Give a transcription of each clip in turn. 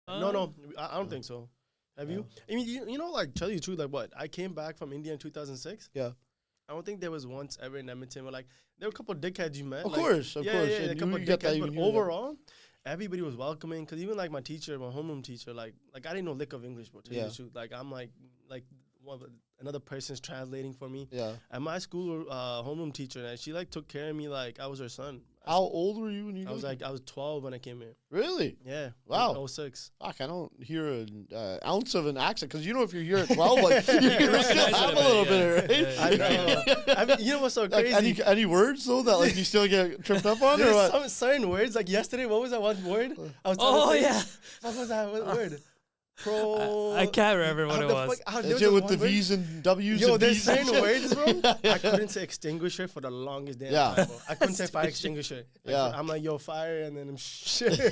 No, I don't think so. Have you? I mean, you know, like, tell you the truth, like, what? I came back from India in 2006. Yeah. I don't think there was once ever in Edmonton where, like, there were a couple of dickheads you met. Of like, course. Yeah, a couple of dickheads, but overall, everybody was welcoming. Because even, like, my teacher, my homeroom teacher, like, I didn't know lick of English, but tell you the truth. Like, I'm, like another person's translating for me. Yeah. And my school homeroom teacher, and she, like, took care of me like I was her son. How old were you when you? I was 12 when I came here. Really? Yeah. Wow. 06. Fuck, I don't hear an ounce of an accent because you know if you're here at 12, like you can still have a little bit, right? I know. I mean, you know what's so crazy? Like any words though that like you still get tripped up on, or There's what? some certain words. Like yesterday, what was that one word? I was What was that word? I can't remember what it was. Is it with the V's and W's? Yo, and there's B's certain words, bro. I couldn't say extinguisher for the longest damn time, bro. I couldn't say fire extinguisher. Like, I'm like, yo, fire, and then I'm shit. I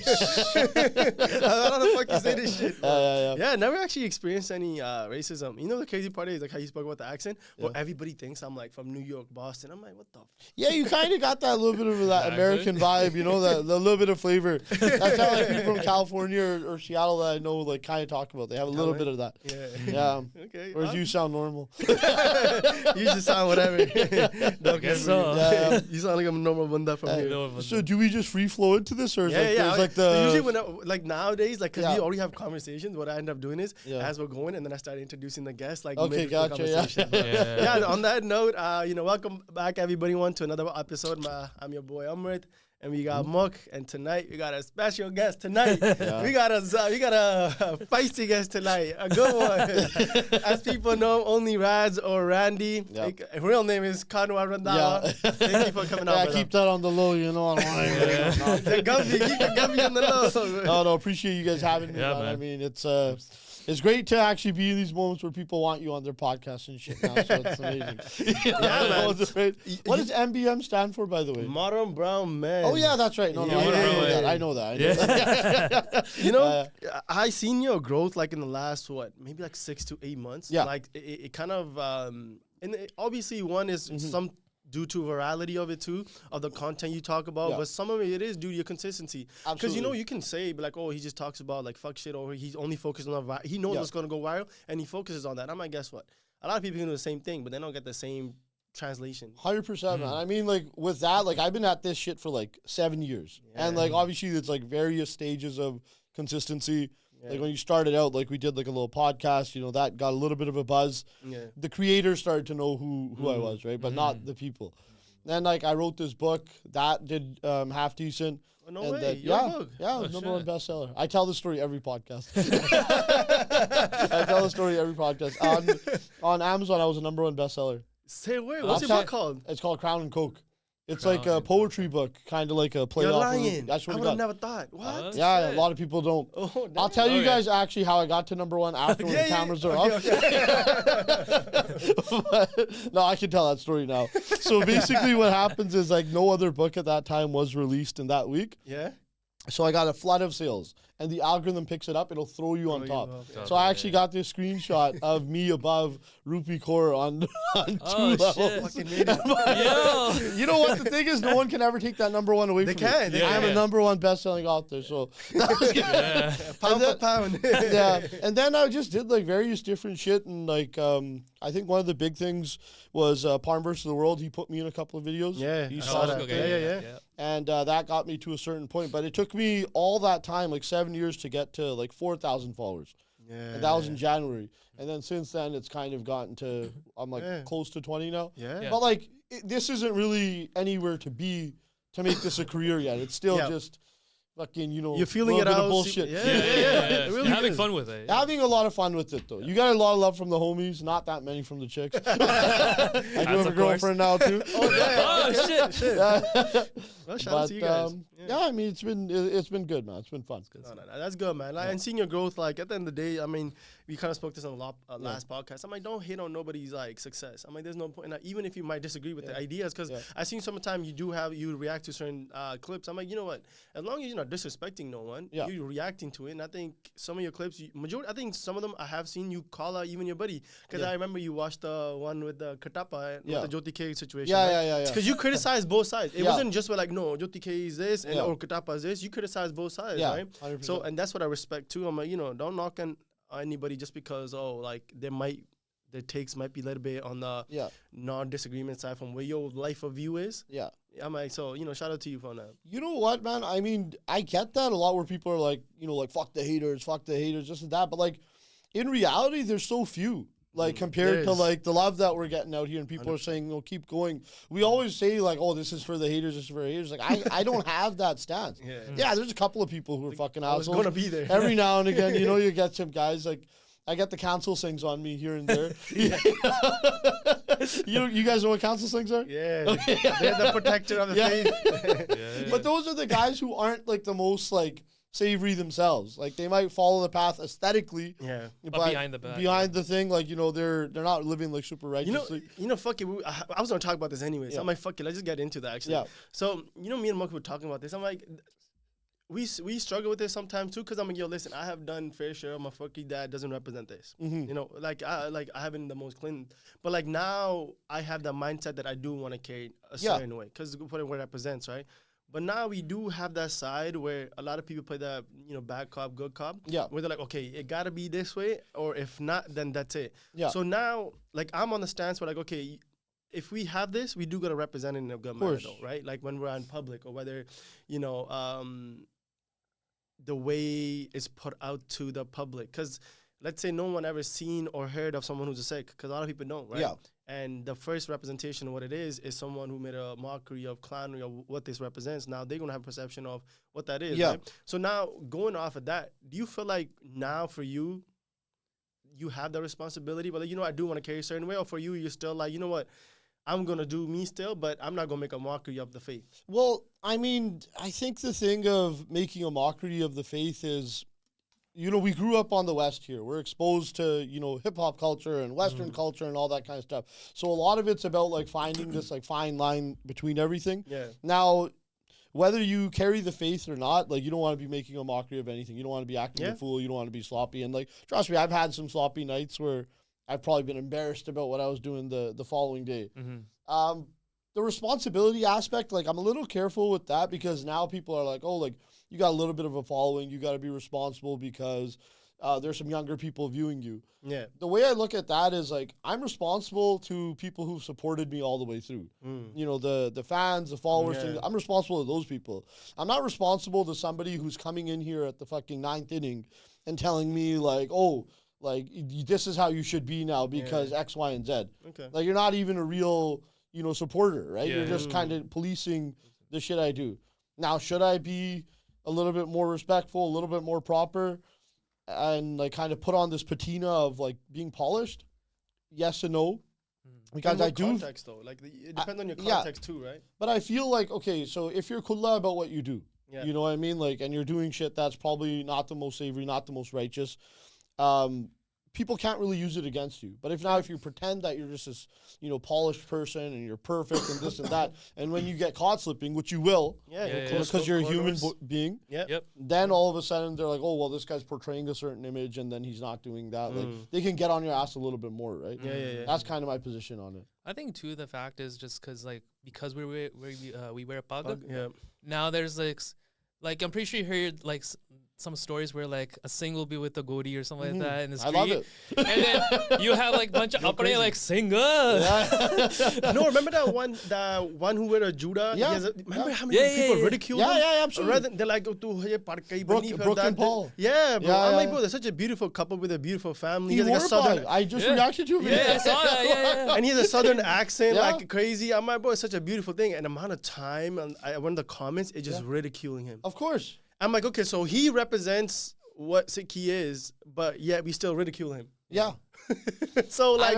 don't know how the fuck you say this shit. Yeah, never actually experienced any racism. You know the crazy part is like how you spoke about the accent. Well, everybody thinks I'm like from New York, Boston. I'm like, what the? Yeah, you kind of got that little bit of that American vibe, you know, that the little bit of flavor. That's how like people from California or Seattle that I know like kind of talk about. They have a little bit of that. Yeah. Okay. Whereas you sound normal. You just sound whatever. Don't get so. You sound like I'm a normal banda from here. So do we just free flow into this, or is like usually when like nowadays, like because we already have conversations, what I end up doing is as we're going, and then I start introducing the guests. Like okay, gotcha. Conversation. Yeah. On that note, welcome back everybody to another episode. I'm your boy Amrit. And we got Muk, and tonight we got a special guest tonight. We got a feisty guest tonight, a good one. As people know, OnlyRandz or Randy. Like, real name is Kanu Randawa. Thank you for coming out. Yeah, keep that on the low, you know. Keep the Guppy on the low. No, appreciate you guys having me. Yeah, man. I mean, it's great to actually be in these moments where people want you on their podcast and shit now, so it's amazing. Man. What does MBM stand for, by the way? Modern Brown Man. Oh, yeah, that's right. I know that. You know, I seen your growth, like, in the last, maybe, like, 6 to 8 months. Yeah. Like, it kind of, obviously, one is some due to virality of it too, of the content you talk about, but some of it is due to your consistency. Because you know you can say like, oh, he just talks about like fuck shit, or he's only focused on he knows what's gonna go viral and he focuses on that. I'm like, guess what? A lot of people can do the same thing, but they don't get the same translation. 100%, man. I mean, like with that, like I've been at this shit for like 7 years, and like obviously it's like various stages of consistency. Like when you started out, like we did like a little podcast, you know, that got a little bit of a buzz. The creators started to know who I was, right? But not the people. Then like I wrote this book that did half decent. Oh, no way. Your book? Yeah, it was #1 bestseller. I tell the story every podcast. I tell the story every podcast. On Amazon, I was a #1 bestseller. Say wait, what's your book called? It's called Crown and Coke. It's like a poetry book, kind of like a play. You're lying. That's what I would have never thought. What? Yeah, a lot of people don't. Oh, I'll tell you guys actually how I got to #1 after when the cameras are up. No, I can tell that story now. So basically what happens is like no other book at that time was released in that week. Yeah. So I got a flood of sales, and the algorithm picks it up. It'll throw you on top. So I actually got this screenshot of me above Rupee Kaur on 2 levels. You know what? The thing is, no one can ever take that #1 away from me. They can. I'm a #1 best-selling author, so that was good. Pound for pound. And then I just did like various different shit, and like I think one of the big things was Parm vs. the World. He put me in a couple of videos. Yeah, you saw that. Yeah. And that got me to a certain point, but it took me all that time, like 7 years, to get to like 4,000 followers. Yeah, and that was in January. And then since then, it's kind of gotten to, I'm like close to 20 now. But like, this isn't really anywhere to make this a career yet. It's still just fucking, you know, you're feeling it out. Bullshit. It really having fun with it. Having a lot of fun with it, though. You got a lot of love from the homies, not that many from the chicks. I do have a girlfriend now, too. Shit. Well, shout out to you guys. Yeah, I mean, it's been good, man. It's been fun. No, that's good, man. Like, and seeing your growth, like, at the end of the day, I mean, we kind of spoke this on the last podcast. I'm like, don't hate on nobody's, like, success. I'm like, there's no point. Like, even if you might disagree with the ideas, because I seen sometimes you react to certain clips. I'm like, you know what? As long as you're not disrespecting no one, you're reacting to it. And I think some of your clips, I think some of them I have seen you call out even your buddy. Because I remember you watched the one with the Katapa, with the Jyoti K situation. Yeah. Because you criticized both sides. It wasn't just like, no, Jyoti K is this, and or Katapa is this, you criticize both sides, right? 100%. So, and that's what I respect too. I'm like, don't knock on anybody just because, their takes might be a little bit on the non-disagreement side from where your life of view is. Yeah. I'm like, so, shout out to you for that. You know what, man? I mean, I get that a lot where people are like, fuck the haters, this and that. But, like, in reality, there's so few. Like, compared to, like, the love that we're getting out here and people 100%. Are saying, keep going. We always say, like, this is for the haters, this is for the haters. Like, I don't have that stance. Yeah, there's a couple of people who are fucking assholes. I was going to be there. Every now and again, you get some guys, like, I got the council sings on me here and there. You guys know what council sings are? Yeah. They're the protector of the faith. But those are the guys who aren't, like, the most, like, savory themselves. Like, they might follow the path aesthetically. Yeah. But behind the back. Behind the thing, like, they're not living, like, super righteously. Fuck it. I was going to talk about this anyway. So I'm like, fuck it. Let's just get into that, actually. Yeah. So, me and Mark were talking about this. I'm like... We struggle with this sometimes too, because I'm like, listen, I have done fair share of my fucking dad doesn't represent this. Mm-hmm. I haven't the most clean, but like now I have the mindset that I do want to carry a certain way because what it represents, right? But now we do have that side where a lot of people play that, bad cop, good cop. Yeah. Where they're like, okay, it gotta be this way, or if not, then that's it. Yeah. So now, like, I'm on the stance where like, okay, if we have this, we do gotta represent it in a good manner, though, right? Like when we're in public or whether, the way it's put out to the public. Because let's say no one ever seen or heard of someone who's a Sikh, because a lot of people don't, right? Yeah. And the first representation of what it is someone who made a mockery of clownery of what this represents. Now they're going to have a perception of what that is, right? So now, going off of that, do you feel like now for you, you have the responsibility, but like, I do want to carry a certain way, or for you, you're still like, you know what? I'm going to do me still, but I'm not going to make a mockery of the faith. Well, I mean, I think the thing of making a mockery of the faith is, we grew up on the West here. We're exposed to, hip-hop culture and Western culture and all that kind of stuff. So a lot of it's about, like, finding this, like, fine line between everything. Yeah. Now, whether you carry the faith or not, like, you don't want to be making a mockery of anything. You don't want to be acting a fool. You don't want to be sloppy. And, like, trust me, I've had some sloppy nights where I've probably been embarrassed about what I was doing the following day. Mm-hmm. The responsibility aspect, like, I'm a little careful with that because now people are like, oh, like, you got a little bit of a following. You got to be responsible because there's some younger people viewing you. Yeah. The way I look at that is, like, I'm responsible to people who've supported me all the way through. The fans, the followers. Yeah. I'm responsible to those people. I'm not responsible to somebody who's coming in here at the fucking 9th inning and telling me, like, oh, like, this is how you should be now because X, Y, and Z. Okay. Like, you're not even a real, supporter, right? Yeah. You're just kind of policing the shit I do. Now, should I be a little bit more respectful, a little bit more proper, and, like, kind of put on this patina of, like, being polished? Yes and no. Because I do... context, though. Like, it depends on your context, too, right? But I feel like, okay, so if you're kulla about what you do, you know what I mean? Like, and you're doing shit that's probably not the most savory, not the most righteous, people can't really use it against you. But if you pretend that you're just this, polished person and you're perfect and this and that, and when you get caught slipping, which you will, because you're a human being, then all of a sudden they're like, oh, well, this guy's portraying a certain image and then he's not doing that. Like, they can get on your ass a little bit more, right? Yeah. That's kind of my position on it. I think, too, the fact is just because we wear a pag, now there's, like, I'm pretty sure you heard, like, some stories where, like, a Singh will be with a goatee or something like that in the street. I love it. And then you have, like, a bunch of upper like, Singh. Yeah. No, remember that one who wear a Judah? Yeah. Remember how many people ridicule him? Yeah, absolutely. They're like, Brooke and Paul. Yeah, bro. I'm like, bro, they're such a beautiful couple with a beautiful family. He wore like I just reacted to him. Yeah, I saw that. Yeah. And he has a southern accent, like, crazy. I'm like, bro, it's such a beautiful thing. And the amount of time, and I went in the comments, it's just ridiculing him. Of course. I'm like, okay, so he represents what Sikh he is, but yet we still ridicule him. Yeah. So, like,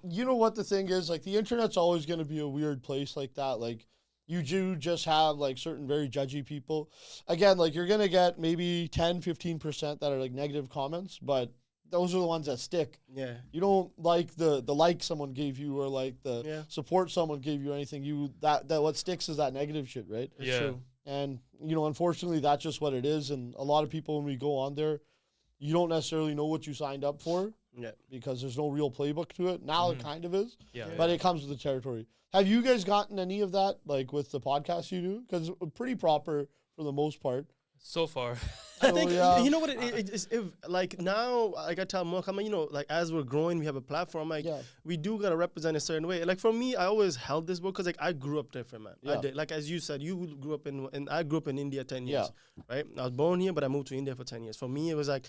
you know what the thing is? Like, the internet's always going to be a weird place like that. Like, you do just have, like, certain very judgy people. Again, like, you're going to get maybe 10, 15% that are, like, negative comments, but those are the ones that stick. Yeah. You don't like the like someone gave you or, like, the support someone gave you or anything. That what sticks is that negative shit, right? Yeah. True. And, unfortunately, that's just what it is. And a lot of people, when we go on there, you don't necessarily know what you signed up for. because there's no real playbook to it. Now it kind of is, but it comes with the territory. Have you guys gotten any of that, like with the podcast you do? Because it's pretty proper for the most part. So far. I think, you know what, like now, like I tell Mark, you know, like as we're growing, we have a platform, like we do got to represent a certain way. Like for me, I always held this book because like I grew up different, man. I did. Like as you said, you grew up I grew up in India 10 years, right? I was born here, but I moved to India for 10 years. For me, it was like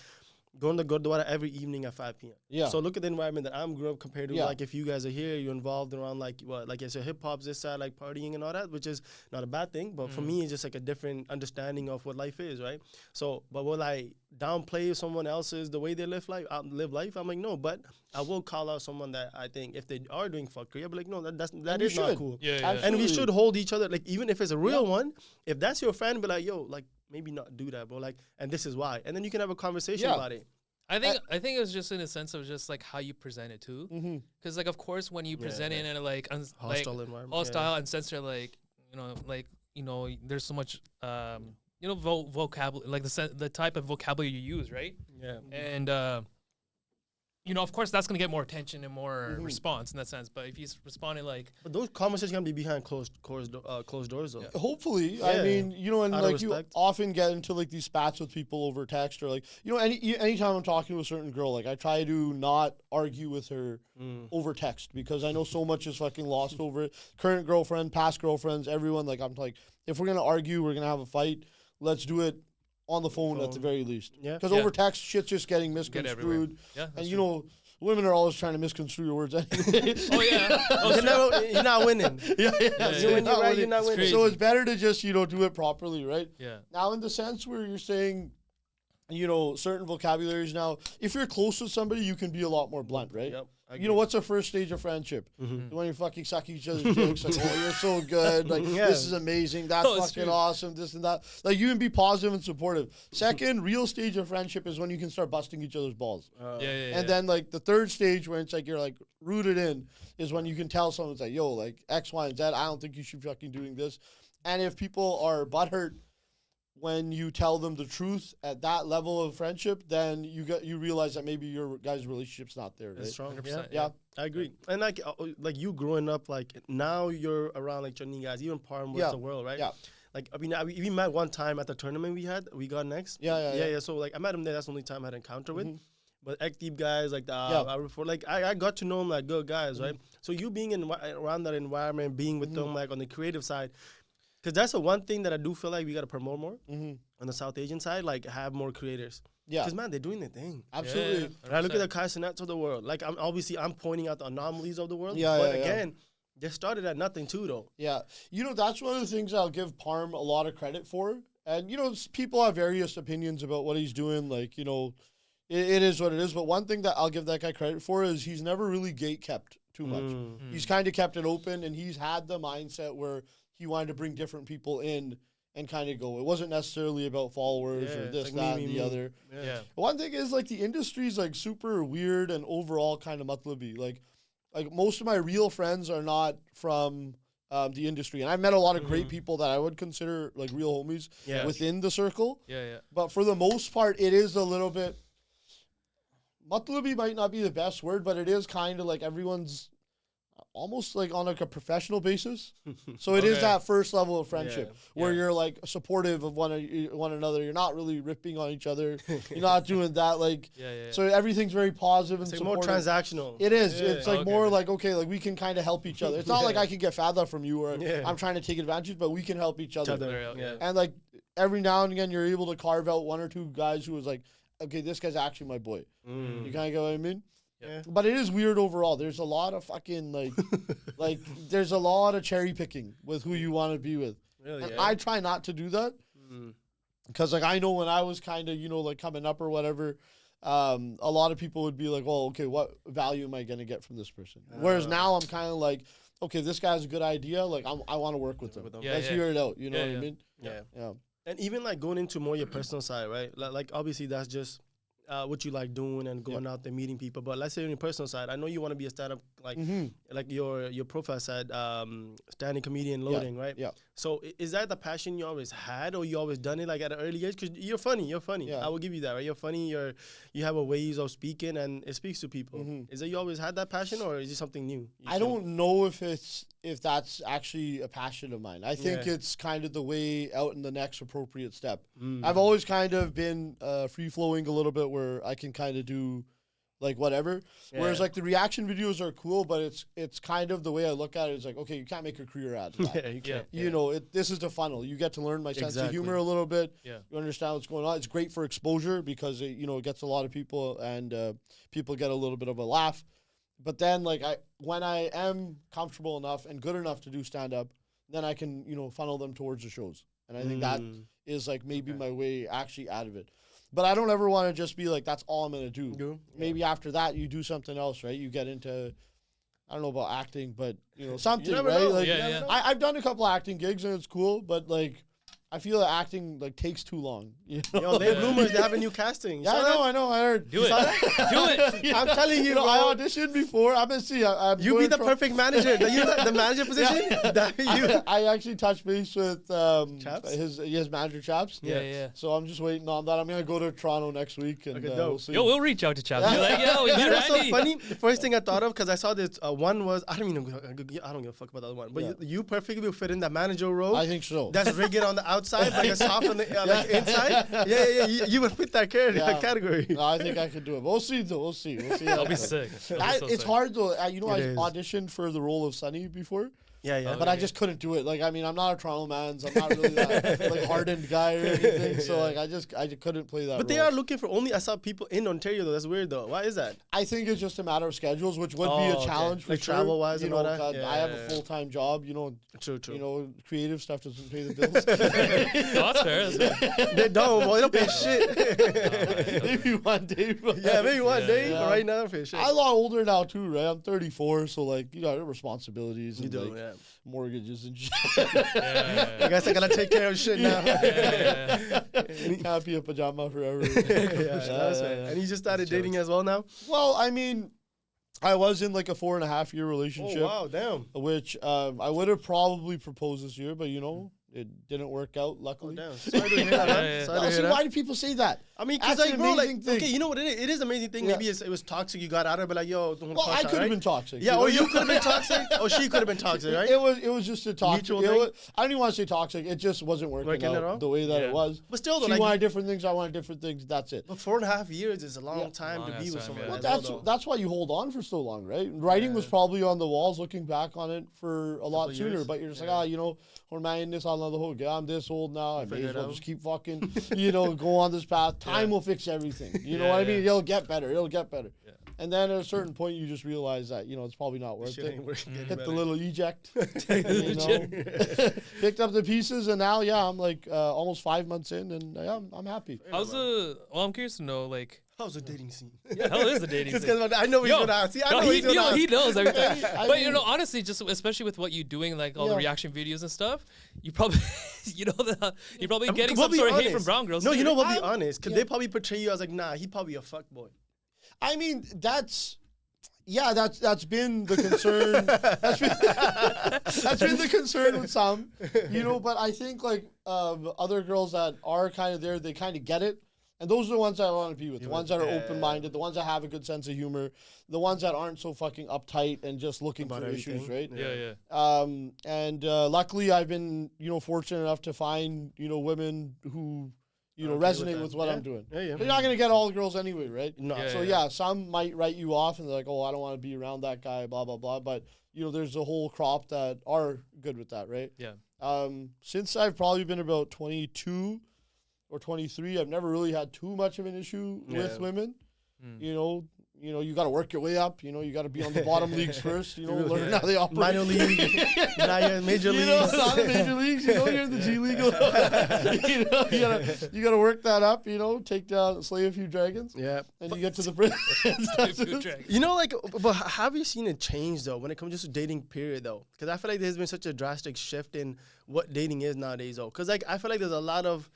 going to Gurdwara every evening at 5 p.m. Yeah. So look at the environment that I'm grew up compared to like if you guys are here, you're involved around like what, like it's a hip hop's this side, like partying and all that, which is not a bad thing. But for me, it's just like a different understanding of what life is, right? So, but will I downplay someone else's the way they live life? I'm like, no, but I will call out someone that I think if they are doing fuckery, I'll be like, no, that is not cool. And we should hold each other, like even if it's a real one, if that's your friend, be like, yo, like maybe not do that, bro. Like, and this is why. And then you can have a conversation about it. I think it was just in a sense of just like how you present it too, because like of course when you present it in a like hostile environment, uncensored, like there's so much vocabulary, like the type of vocabulary you use, right? And of course that's gonna get more attention and more response in that sense. But if he's responding like, but those conversations gonna be behind closed doors though. Hopefully, I mean, and like you often get into like these spats with people over text or like anytime I'm talking to a certain girl, like I try to not argue with her over text because I know so much is fucking lost over it. Current girlfriend, past girlfriends, everyone. Like I'm like, if we're gonna argue, we're gonna have a fight. Let's do it on the phone at the very least. Because over text, shit's just getting misconstrued. And women are always trying to misconstrue your words anyway. You're not winning. You're not winning. So it's better to just, do it properly, right? Yeah. Now, in the sense where you're saying, certain vocabularies now, if you're close with somebody, you can be a lot more blunt, right? Yep. What's the first stage of friendship? When you fucking suck each other's jokes, like, oh, you're so good, like, this is amazing, that's fucking awesome, this and that. Like, you can be positive and supportive. Second, real stage of friendship is when you can start busting each other's balls. And then, like, the third stage where it's like you're, like, rooted in is when you can tell someone, it's like, yo, like, X, Y, and Z, I don't think you should be fucking doing this. And if people are butthurt when you tell them the truth at that level of friendship, then you realize that maybe your guys' relationship's not there. Right? It's strong. Yeah, I agree. And like you growing up, like now you're around like Johnny guys, even Parm with the world, right? Yeah. Like I mean, we met one time at the tournament we got next. Yeah. So like I met him there. That's the only time I had encounter with. But Deep guys like I got to know them like good guys, right? So you being around that environment, being with them like on the creative side. Because that's the one thing that I do feel like we got to promote more on the South Asian side, like have more creators. Yeah. Because, man, they're doing their thing. Absolutely. And I look at the Kai Sinats of the world. Like, I'm pointing out the anomalies of the world. But again, they started at nothing too, though. Yeah. That's one of the things I'll give Parm a lot of credit for. And, people have various opinions about what he's doing. Like, it is what it is. But one thing that I'll give that guy credit for is he's never really gate-kept too much. He's kind of kept it open, and he's had the mindset where he wanted to bring different people in and kind of go. It wasn't necessarily about followers or this, like that, and the other. Yeah. One thing is, like, the industry's, like, super weird and overall kind of matlabi. Like most of my real friends are not from the industry. And I've met a lot of great people that I would consider, like, real homies within the circle. Yeah. But for the most part, it is a little bit... Matlabi might not be the best word, but it is kind of like everyone's... almost like on like a professional basis. So it is that first level of friendship where you're like supportive of one another. You're not really ripping on each other. You're not doing that. Like, so everything's very positive and it's supportive. More transactional. It is. It's like more like, okay, like we can kind of help each other. It's not like I can get fada from you or I'm trying to take advantage, but we can help each other. And like every now and again, you're able to carve out one or two guys who was like, okay, this guy's actually my boy. You kind of get what I mean? Yeah. But it is weird overall. There's a lot of fucking like there's a lot of cherry picking with who you want to be with. Really, and I try not to do that because like I know when I was kind of like coming up or whatever, a lot of people would be like, well, okay, what value am I gonna get from this person? Whereas now I'm kind of like, okay, this guy's a good idea. Like I want to work with them. Let's hear it out. You know what I mean? Yeah. And even like going into more your personal side, right? Like obviously that's just. What you like doing and going out there meeting people. But let's say on your personal side, I know you want to be a stand-up like your profile said, standing comedian loading, right? Yeah. So is that the passion you always had, or you always done it like at an early age? Because you're funny. Yeah. I will give you that, right? You're funny. You have a ways of speaking, and it speaks to people. Is that you always had that passion, or is it something new? I don't know if that's actually a passion of mine. I think it's kind of the way out in the next appropriate step. I've always kind of been free flowing a little bit, where I can kind of do like whatever. Yeah. Whereas like the reaction videos are cool, but it's kind of the way I look at it is like, okay, you can't make a career out of that. You can't. You know, this is the funnel. You get to learn my sense of humor a little bit. Yeah. You understand what's going on. It's great for exposure because it gets a lot of people, and people get a little bit of a laugh. But then like when I am comfortable enough and good enough to do stand up, then I can, funnel them towards the shows. And I think that is like maybe my way actually out of it. But I don't ever want to just be like, that's all I'm going to do. Yeah. Maybe after that, you do something else, right? You get into, I don't know about acting, but, something, right? Know. Like, yeah. I've done a couple acting gigs, and it's cool, but, like, I feel that acting like takes too long. Yo, they have rumors they have a new casting. Yeah, I know. I heard. Do it. Do it. I'm telling you, bro. I auditioned before. I'm gonna see. You be the perfect manager. The manager position. Yeah. I actually touched base with Chaps? his manager Chaps. Yeah. So I'm just waiting on that. I'm gonna go to Toronto next week, and we'll see. Yo, we'll reach out to Chaps. Be like, yo, we got what's so funny? The first thing I thought of, because I saw this one was I don't give a fuck about the other one, but you perfectly will fit in that manager role. I think so. That's rigged on the outside, like a soft on the like inside. Yeah. You would fit that category. No, I think I could do it. We'll see, though. We'll see. That'll be sick. It's hard, though. I auditioned for the role of Sonny before. Yeah. But I just couldn't do it. Like, I mean, I'm not a Toronto man, so I'm not really that like hardened guy or anything. So like, I just couldn't play that. But they are looking for only. I saw people in Ontario though. That's weird though. Why is that? I think it's just a matter of schedules, which would be a challenge for like sure. travel wise. I have a full time job. True. Creative stuff doesn't pay the bills. That's fair. They don't. Boy, they don't pay shit. Maybe one day. Maybe one day. But right now, they pay shit. I'm a lot older now too, right? I'm 34, so like responsibilities. You do, mortgages and shit. I guess I gotta take care of shit now. Can't be a pajama forever. And you just started dating as well now? Well, I mean, I was in like a 4.5 year relationship. Oh, wow, damn. Which I would have probably proposed this year, but it didn't work out, luckily. Oh, damn. Sorry to hear that, man. Sorry to hear that. Why do people say that? I mean, because like, bro, like, okay, you know what it is? It is an amazing thing. Maybe it was toxic. You got out of it, but like, yo, don't well, I could have been toxic. Yeah, or you could have been toxic, or she could have been toxic, right? It was just a toxic. I don't even want to say toxic. It just wasn't working out the way that it was. But still, though, she wanted different things. I wanted different things. That's it. But 4.5 years is a long time to be with someone. Well, that's why you hold on for so long, right? Writing was probably on the walls, looking back on it for a lot sooner. But you're just like, we're man this on the whole. I'm this old now. I may as well just keep fucking, go on this path. Time will fix everything. You know what I mean? It'll get better. Yeah. And then at a certain point, you just realize that, it's probably not worth it. Hit the little eject. Picked up the pieces, and now, I'm like almost 5 months in, and I'm happy. I'm curious to know, like, how's the dating scene? Yeah, how is the dating scene? I know he's going to ask. He knows everything. But, honestly, just especially with what you're doing, like all the reaction videos and stuff, you probably, you're probably getting some sort of hate from brown girls. No, we'll be honest. Because they probably portray you as like, nah, he probably a fuckboy. I mean, that's been the concern. That's been the concern with some, But I think like other girls that are kind of there, they kind of get it, and those are the ones that I want to be with. The ones that are open-minded, the ones that have a good sense of humor, the ones that aren't so fucking uptight and just looking for issues, right? Yeah. And luckily, I've been fortunate enough to find women who. Resonate with what I'm doing. Yeah. You're not going to get all the girls anyway, right? No. Some might write you off and they're like, oh, I don't want to be around that guy, blah, blah, blah. But, there's a whole crop that are good with that, right? Yeah. Since I've probably been about 22 or 23, I've never really had too much of an issue with women. You got to work your way up. You got to be on the bottom leagues first. Learn how they operate. Minor league, now you're in major leagues. Not the major leagues. You're in the G League. You got to work that up. Slay a few dragons. Yeah, and you get to the prince. But have you seen a change though when it comes to dating period though? Because I feel like there's been such a drastic shift in what dating is nowadays though. Because I feel like there's a lot of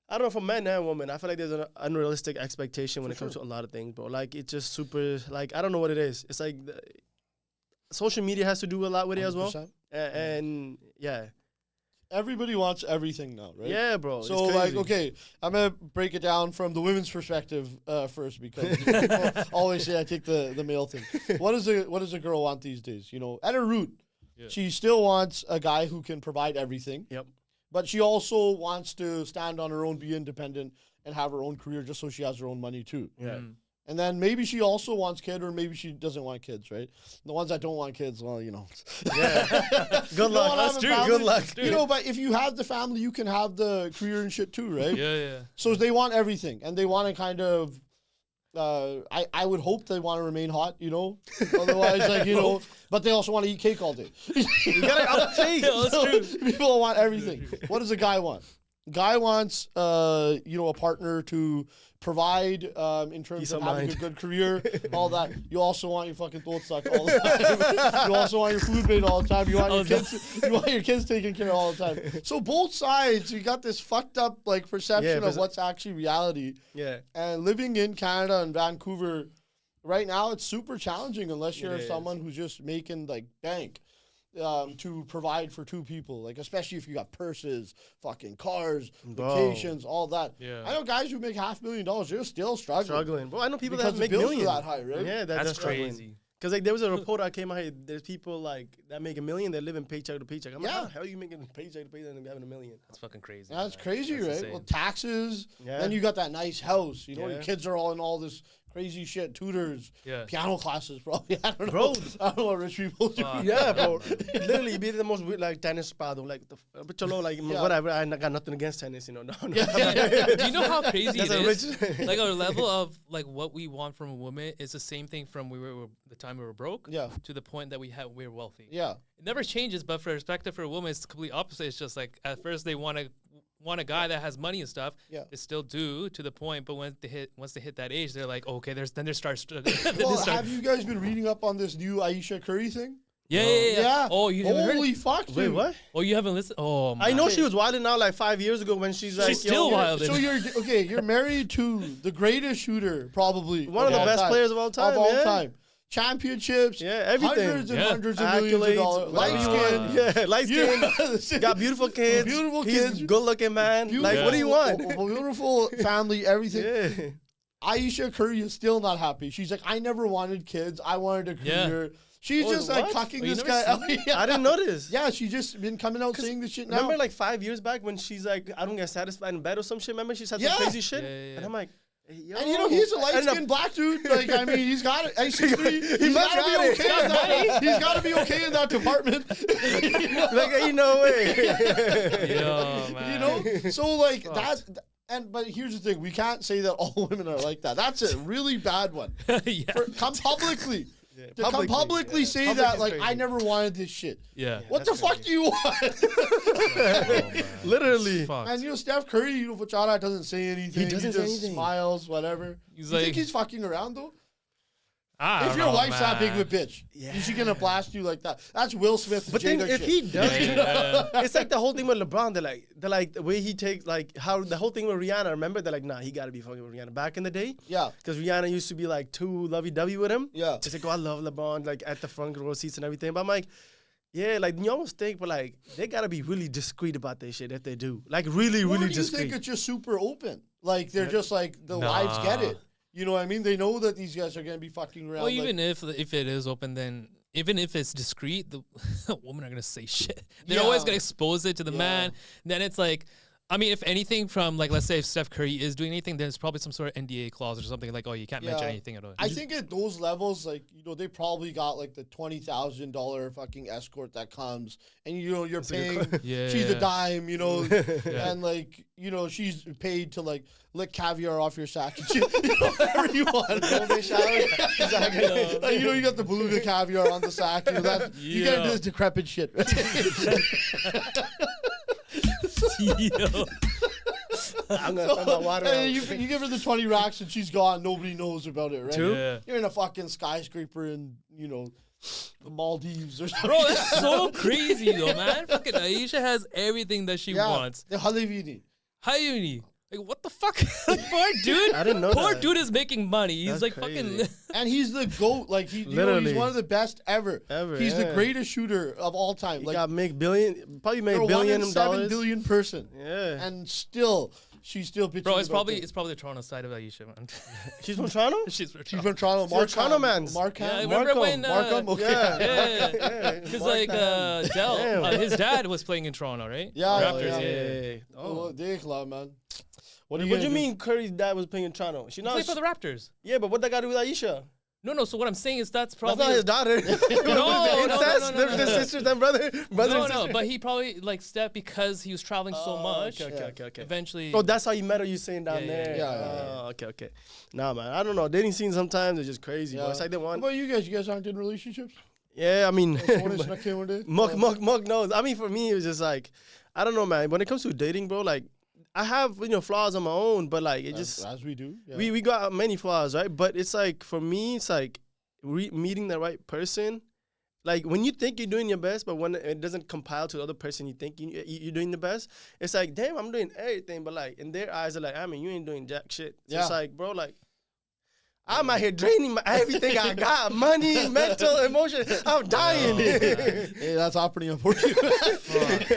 I don't know, for men and women, I feel like there's an unrealistic expectation when it comes to a lot of things, bro. Like, it's just super, like, I don't know what it is. It's like, social media has to do a lot with it as well. 100%. And yeah. Everybody wants everything now, right? Yeah, bro. So, like, okay, I'm going to break it down from the women's perspective first, because people always say I take the male thing. What does a girl want these days? You know, at her root, she still wants a guy who can provide everything. Yep. But she also wants to stand on her own, be independent, and have her own career just so she has her own money, too. Yeah. And then maybe she also wants kids, or maybe she doesn't want kids, right? The ones that don't want kids, well, you know. Yeah. Good luck. That's true. Good luck. You know, but if you have the family, you can have the career and shit too, right? Yeah. So they want everything, and they want to kind of, I would hope they want to remain hot, you know? Otherwise, like, you know, but they also want to eat cake all day. You gotta up cake. That's true. People want everything. What does a guy want? Guy wants, you know, a partner to provide in terms of having a good career, all that. You also want your fucking throat sucked all the time. You also want your food made all the time. You want your kids taken care of all the time. So both sides, you got this fucked up like perception of what's actually reality. Yeah. And living in Canada and Vancouver right now, it's super challenging unless you're someone who's just making like bank. To provide for two people, like especially if you got purses, fucking cars, vacations, all that. Yeah. I know guys who make $500,000, they're still struggling. Bro, I know people because that make the bills millions. are that high, right? Yeah, that's crazy. Because like there was a report that came out here. There's people like that make $1 million. They're living paycheck to paycheck. I'm like, how the hell are you making paycheck to paycheck and having $1 million? That's fucking crazy. That's crazy, right? Insane. Well, taxes. Yeah. Then you got that nice house. You know, your kids are all in all this crazy shit, tutors, piano classes, probably. I don't know. I don't know what rich people do. Yeah, bro. Literally, be the most like tennis spa though. Like, but whatever. I got nothing against tennis, you know. No. Do you know how crazy it is? Like our level of like what we want from a woman is the same thing from the time we were broke to the point that we're wealthy. Yeah. It never changes, but for perspective for a woman, it's the complete opposite. It's just like at first they want a guy that has money and stuff. Yeah. They still do to the point, but once they hit that age, they're like, okay, then they start. Well, have you guys been reading up on this new Ayesha Curry thing? Yeah. Oh, you haven't holy heard? Fuck, dude. Wait, what? Oh, you haven't listened? Oh, my. I know she was wilding out like 5 years ago when she's like, still wild. So you're married to the greatest shooter, probably one of the best players of all time. Championships, everything, hundreds and hundreds of millions of dollars. Light skin, got beautiful kids. He's good looking man. Like, what do you want? Beautiful family, everything. Yeah. Ayesha Curry is still not happy. She's like, I never wanted kids. I wanted a career. She's just like cucking this guy out. I didn't notice. Yeah, she's just been coming out saying this shit now. Remember like 5 years back when she's like, I don't get satisfied in bed or some shit. Remember she said some crazy shit? And I'm like, yo. And you know, he's a light-skinned black dude. Like, I mean, he's got it. He's got to be okay in that. He's got to be okay in that department. Like, ain't no way. Yo, man. You know? So, like, but here's the thing. We can't say that all women are like that. That's a really bad one. Come publicly. Come publicly say that, like, I never wanted this shit. Yeah. What the fuck do you want? Literally. And you know, Steph Curry, you know, Fachara doesn't say anything. He just smiles, whatever. You think he's fucking around, though? If your wife's that big of a bitch, is she gonna blast you like that? That's Will Smith. But then if he does, it's like the whole thing with LeBron. They're like the way he takes, like how the whole thing with Rihanna. Remember, they're like, nah, he gotta be fucking with Rihanna. Back in the day, because Rihanna used to be like too lovey-dovey with him. Yeah, it's like, oh, I love LeBron, like at the front row seats and everything. But I'm like, yeah, like you almost think, but like they gotta be really discreet about their shit if they do, like really discreet. Do you think it's just super open? Like they're just like the wives get it. You know what I mean? They know that these guys are going to be fucking around. Well, even if it is open, then even if it's discreet, the women are going to say shit. They're always going to expose it to the man. Then it's like, I mean, if anything from, like, let's say if Steph Curry is doing anything, then there's probably some sort of NDA clause or something like, oh, you can't mention anything at all. I think at those levels, like, you know, they probably got, like, the $20,000 fucking escort that comes. And, you know, you're paying, she's a dime, you know. And, like, you know, she's paid to, like, lick caviar off your sack and shit. You know, whatever you want. Like, you know, you got the beluga caviar on the sack. You know, you get into this decrepit shit. I'm gonna spend my water out. You give her the 20 racks and she's gone. Nobody knows about it, right? True. You're in a fucking skyscraper in, you know, the Maldives or something. Bro, that's so crazy though, man. Fucking Ayesha has everything that she wants. The Halivini. Like, what the fuck? Poor dude. I didn't know Poor dude is making money. He's That's like crazy. fucking. And he's the GOAT. Like, he's one of the best ever. He's the greatest shooter of all time. He got make billion, probably made $1 billion. 7 billion person. Yeah. And still, she's still bitching. Bro, it's probably the Toronto side of Ayesha, man. She's from Toronto? She's from Toronto. Toronto man. Markham. Markham. Okay. Yeah. Because like Del, his dad was playing in Toronto, right? Yeah. Raptors. Yeah. Oh, man. What do you mean Curry's dad was playing in Toronto? She played for the Raptors. Yeah, but what that got to do with Aisha? No. So what I'm saying is that's probably not his daughter. No. They're sisters and brother. No. But he probably like stepped because he was traveling so much. Okay. Eventually. Oh, that's how you met her. You saying down there? Yeah. Okay. Nah, man. I don't know. Dating scenes sometimes are just crazy. Bro. It's like they want. What about you guys? You guys aren't in relationships? Yeah, I mean, Muck knows. I mean, for me, it was just like, I don't know, man. When it comes to dating, bro, like, I have, flaws on my own, but like, as we do. Yeah. We got many flaws, right? But it's like, for me, it's like meeting the right person. Like, when you think you're doing your best, but when it doesn't compile to the other person you think you're doing the best, it's like, damn, I'm doing everything. But like, in their eyes, they're like, I mean, you ain't doing jack shit. So it's like, bro, like, I'm out here draining everything I got. Money, mental, emotion. I'm dying. Hey, that's operating for you.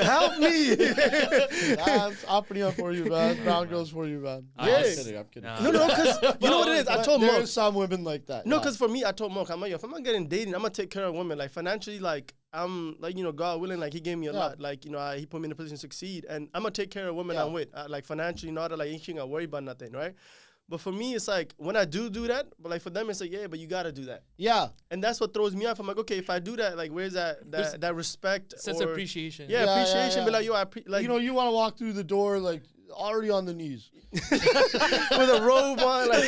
Help me. That's operating for you, man. Brown girls for you, man. Yeah. I'm kidding. No, because you know what it is? I told Mark. There's some women like that. No, because for me, I told Mark, I'm like, if I'm not getting dating, I'm going to take care of women. Like, financially, like, I'm, like, God willing, like, he gave me a lot. Like, he put me in a position to succeed. And I'm going to take care of women I'm with. Like, financially, not like, you ain't going to worry about nothing, right? But for me, it's like, when I do that, but like for them, it's like, yeah, but you got to do that. Yeah. And that's what throws me off. I'm like, okay, if I do that, like, where's that respect? Sense of appreciation. Yeah, appreciation. But like, yo, like, you want to walk through the door, like, already on the knees. With a robe on, like,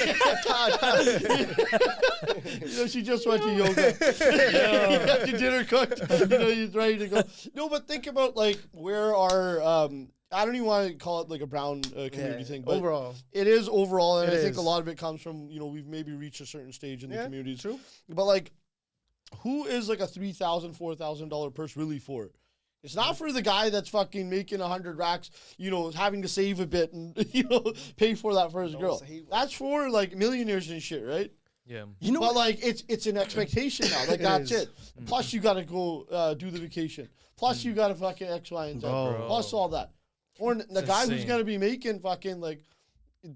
she just went to yoga. You got your dinner cooked. You're ready to go. No, but think about, like, where our, I don't even want to call it like a brown community thing, but overall, it is overall, and I think a lot of it comes from we've maybe reached a certain stage in the community. True. But like, who is like a $3,000, $4,000 purse really for? It's not for the guy that's fucking making 100 racks, having to save a bit and pay for that for his girl. That's for like millionaires and shit, right? Yeah. But like it's an expectation now. Like that's it. Plus you gotta go do the vacation. Plus you gotta fucking X, Y, and Z. Plus all that. Or the guy who's going to be making fucking, like,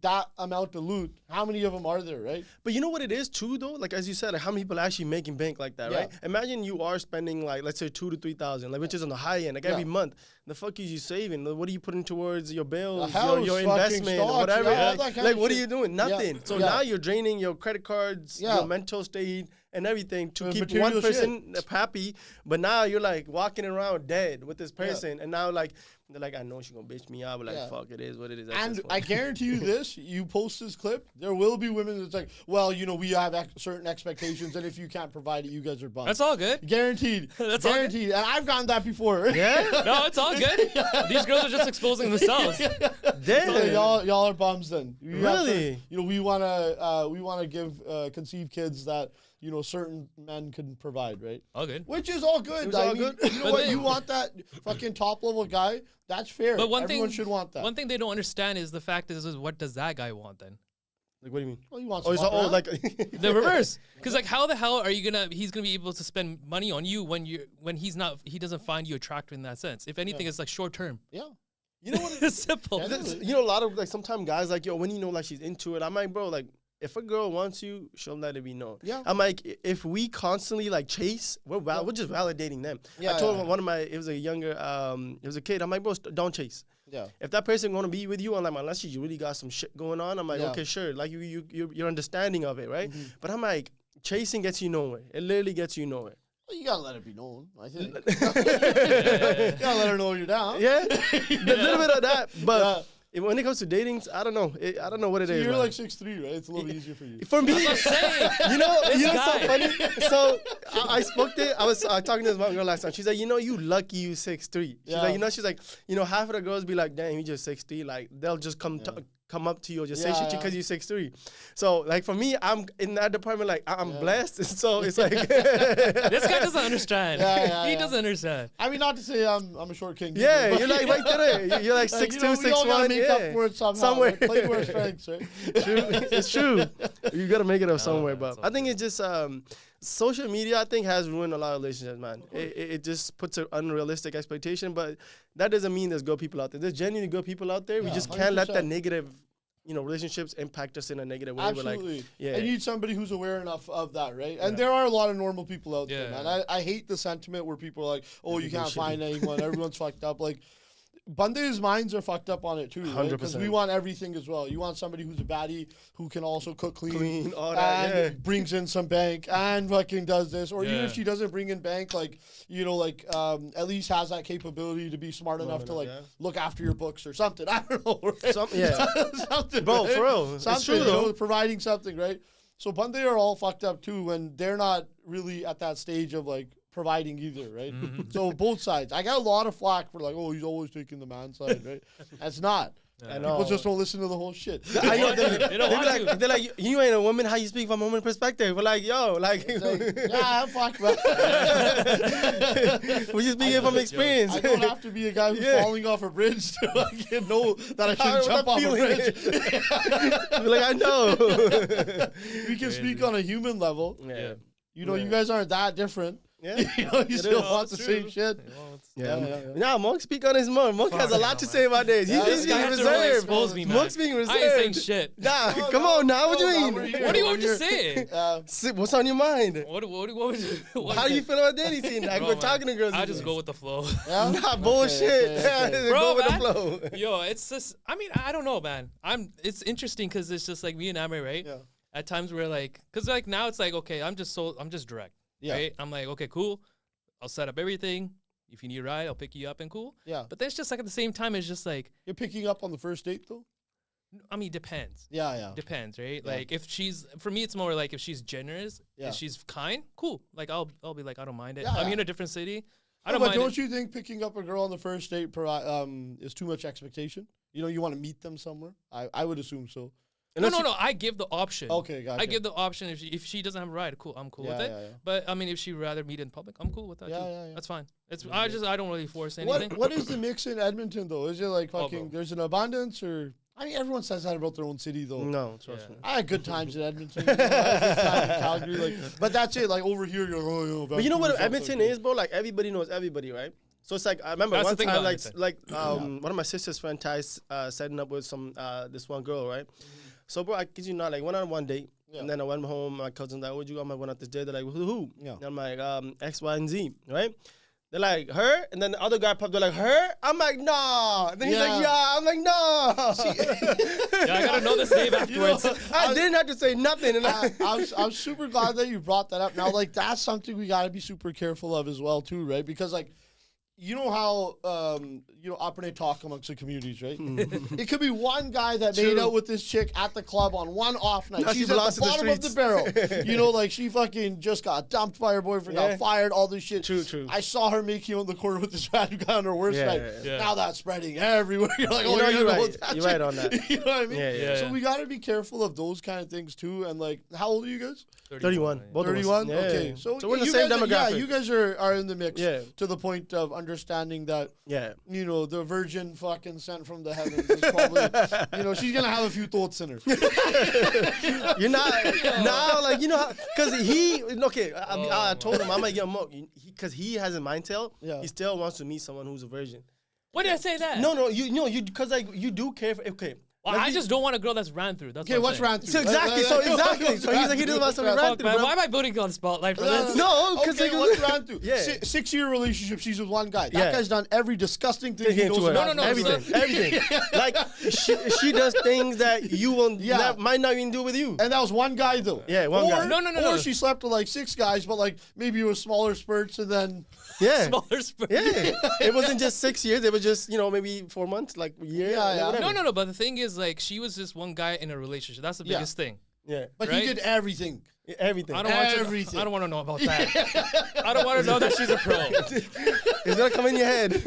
that amount of loot, how many of them are there, right? But you know what it is, too, though? Like, as you said, like, how many people are actually making bank like that, right? Imagine you are spending, like, let's say $2,000 to $3,000, like, which is on the high end, like, every month. The fuck is you saving? What are you putting towards your bills, your investment, stocks, whatever? Like what are you doing? Nothing. So now you're draining your credit cards, your mental state, and everything to keep one person happy. But now you're, like, walking around dead with this person, and now, like, they're like, I know she's gonna bitch me out, but like, fuck, it is what it is. And I guarantee you this: you post this clip, there will be women that's like, well, we have certain expectations, and if you can't provide it, you guys are bummed. That's all good. Guaranteed. That's guaranteed. And I've gotten that before. Yeah. No, it's all good. These girls are just exposing themselves. Damn. So y'all are bums then. Really? We wanna give conceive kids that certain men can provide, right? All good. Which is all good. All good. You know what? You want that fucking top level guy. That's fair. But everyone should want that. One thing they don't understand is the fact is what does that guy want then? Like, what do you mean? Well, he wants like the reverse. Because like, how the hell are you he's gonna be able to spend money on you when he doesn't find you attractive in that sense? If anything, it's like short term. Yeah. You know what? It's simple. A lot of like sometimes guys like, yo, when like she's into it, I'm like, bro, like, if a girl wants you, she'll let it be known. Yeah. I'm like, if we constantly like chase, we're just validating them. I told one of my, it was a kid. I'm like, bro, don't chase. Yeah. If that person gonna be with you, I'm like, unless you really got some shit going on, I'm like, okay, sure. Like you're understanding of it, right? Mm-hmm. But I'm like, chasing gets you nowhere. It literally gets you nowhere. Well, you gotta let it be known, I think. You gotta let her know you're down. Yeah. A little bit of that, but. When it comes to datings, I don't know. I don't know what it is. You're man. like 6'3", right? It's a little easier for you. For me, you know so funny. So I spoke to. I was talking to this one girl last time. She's like, you lucky you 6'3". She's like, she's like, half of the girls be like, damn, you just 6'3". Like they'll just come come up to you or just say shit to you because you're 6'3". So like for me, I'm in that department, like I'm blessed. So it's like this guy doesn't understand. He doesn't understand. I mean, not to say I'm a short king. Yeah, you're like right there. You're like 6'2", 6'1". Make up for it somewhere. Right? Play to our strengths, right? True. It's true. You gotta make it up somewhere. But I think it's just social media, I think, has ruined a lot of relationships, man. It just puts an unrealistic expectation, but that doesn't mean there's good people out there. There's genuinely good people out there. We just can't 100%. Let that negative, relationships impact us in a negative way. Absolutely. I need somebody who's aware enough of that, right? And there are a lot of normal people out there, man. I hate the sentiment where people are like, oh, you can't find anyone. Everyone's fucked up. Like, Bunde's minds are fucked up on it too, right? Because we want everything as well. You want somebody who's a baddie who can also cook clean all that, and brings in some bank and fucking does this, or even if she doesn't bring in bank, like at least has that capability to be smart enough to look after your books or something. I don't know, right? Something, bro, right? for real, something, it's true, though. Providing something, right? So Bunde are all fucked up too when they're not really at that stage of like providing either, right? So both sides. I got a lot of flack for like, oh, he's always taking the man side, right? That's not. I know. People just don't listen to the whole shit. I know. They're like, you ain't a woman. How you speak from a woman perspective? We're like, yo, like, I'm fucked, man. We just speaking from experience. I don't have to be a guy who's falling off a bridge to like, know that I shouldn't jump off a bridge. Like, I know. We can speak on a human level. Yeah. You guys aren't that different. Yeah, you still want the same shit. Nah, Monk speak on his mom. Monk has a lot to say about this. He's being reserved. Monk's being reserved. I ain't saying shit. Nah, come on now. What do you mean? What do you want to say? What's on your mind? What How do you feel about dating scene? Like, we're talking to girls. I just go with the flow. Nah, bullshit. Go with the flow. Yo, it's just, I mean, I don't know, man. It's interesting because it's just like me and Amre, right? Yeah. At times we're like, because like now it's like, okay, I'm just direct. Yeah. Right? I'm like, okay, cool. I'll set up everything. If you need a ride, I'll pick you up and cool. Yeah. But then it's just like at the same time, it's just like. You're picking up on the first date though? I mean, depends. Yeah. Depends, right? Yeah. Like if for me, it's more like if she's generous, if she's kind, cool. Like I'll be like, I don't mind it. Yeah, I'm in a different city. I don't mind it. But don't you think picking up a girl on the first date is too much expectation? You want to meet them somewhere? I would assume so. No. I give the option. Okay, gotcha. I give the option if she doesn't have a ride, cool. I'm cool with it. Yeah. But I mean, if she'd rather meet in public, I'm cool with that too. Yeah. That's fine. I don't really force anything. What is the mix in Edmonton though? Is it like fucking? There's an abundance, or I mean, everyone says that about their own city though. No, trust me. I had good times in Edmonton. I had good times in Calgary, but that's it. Like over here, you're like, but you know what Edmonton is, bro? Like everybody knows everybody, right? So it's like I remember one time, one of my sister's friend Ty's setting up with this one girl, right? So, bro, I kid you not, like, went on one date, and then I went home, my cousin's like, where'd you go? I went out this day. They're like, who? Yeah. And I'm like, X, Y, and Z, right? They're like, her? And then the other guy popped, they're like, her? I'm like, nah. Then he's like, yeah. I'm like, nah. I gotta know this name afterwards. I didn't have to say nothing. And I'm super glad that you brought that up. Now, like, that's something we gotta be super careful of as well, too, right? Because, like, you know how, operating talk amongst the communities, right? It could be one guy that made out with this chick at the club on one off night. She's at the bottom of the barrel. Like she fucking just got dumped by her boyfriend, got fired, all this shit. True. I saw her making out in the corner with this random guy on her worst night. Yeah. Now that's spreading everywhere. You're like, you're right. You're right on that. You know what I mean? Yeah. So we got to be careful of those kind of things too. And like, how old are you guys? 31. 31? Okay. So we're in the same demographic. Yeah, you guys are in the mix to the point of understanding that, the virgin fucking sent from the heavens is probably, she's going to have a few thoughts in her. You're not, now, like, because I told him, I'm like, yo, because he has a mindset, he still wants to meet someone who's a virgin. Why did I say that? No, because like, you do care for, Well, I just don't want a girl that's ran through. That's okay, what's ran through? So exactly. So he's like, he doesn't want something ran through. Why am I putting you on the spotlight for this? No, because what's ran through? 6-year relationship. She's with one guy. That guy's done every disgusting thing he knows about. No. Everything. Like she does things that you will might not even do with you. And that was one guy though. Yeah, one guy. No. Or she slept with like 6 guys, but like maybe it was smaller spurts and then. Yeah. Smaller spurts. Yeah. It wasn't just 6 years. It was just, maybe 4 months, like a year. No. But the thing is, like, she was just one guy in a relationship. That's the biggest thing. Yeah. But he did everything. Everything. I don't want to know about that. I don't want to know that she's a pro. It's gonna come in your head.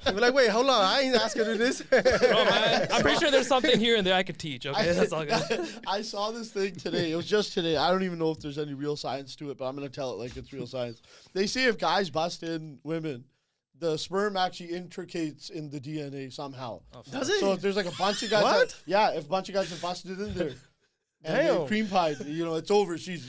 You're like, wait, hold on, I ain't asked her to do this. Bro, man, I'm pretty sure there's something here and there I could teach. Okay, that's all good. I saw this thing today. It was just today. I don't even know if there's any real science to it, but I'm gonna tell it like it's real science. They say if guys bust in women, the sperm actually intricates in the DNA somehow. Does it? So if there's like a bunch of guys, What? if a bunch of guys have busted in there. And Damn. cream pie, it's over. She's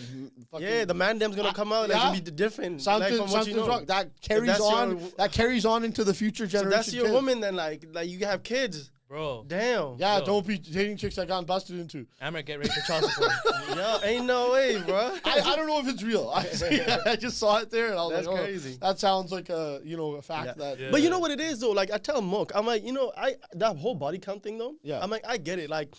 fucking. Yeah, the mandem's gonna come out. It's gonna be different. Something's wrong. That carries on. That carries on into the future generation. So that's your woman then. Like you have kids, bro. Damn. Yeah, don't be dating chicks that got busted into. I'm gonna get ready for child support. Yo, ain't no way, bro. I don't know if it's real. I just saw it there and I was That's like, crazy. That sounds like a fact that. Yeah. But you know what it is though? Like I tell Mook, I'm like, that whole body count thing though. Yeah. I'm like, I get it. Like.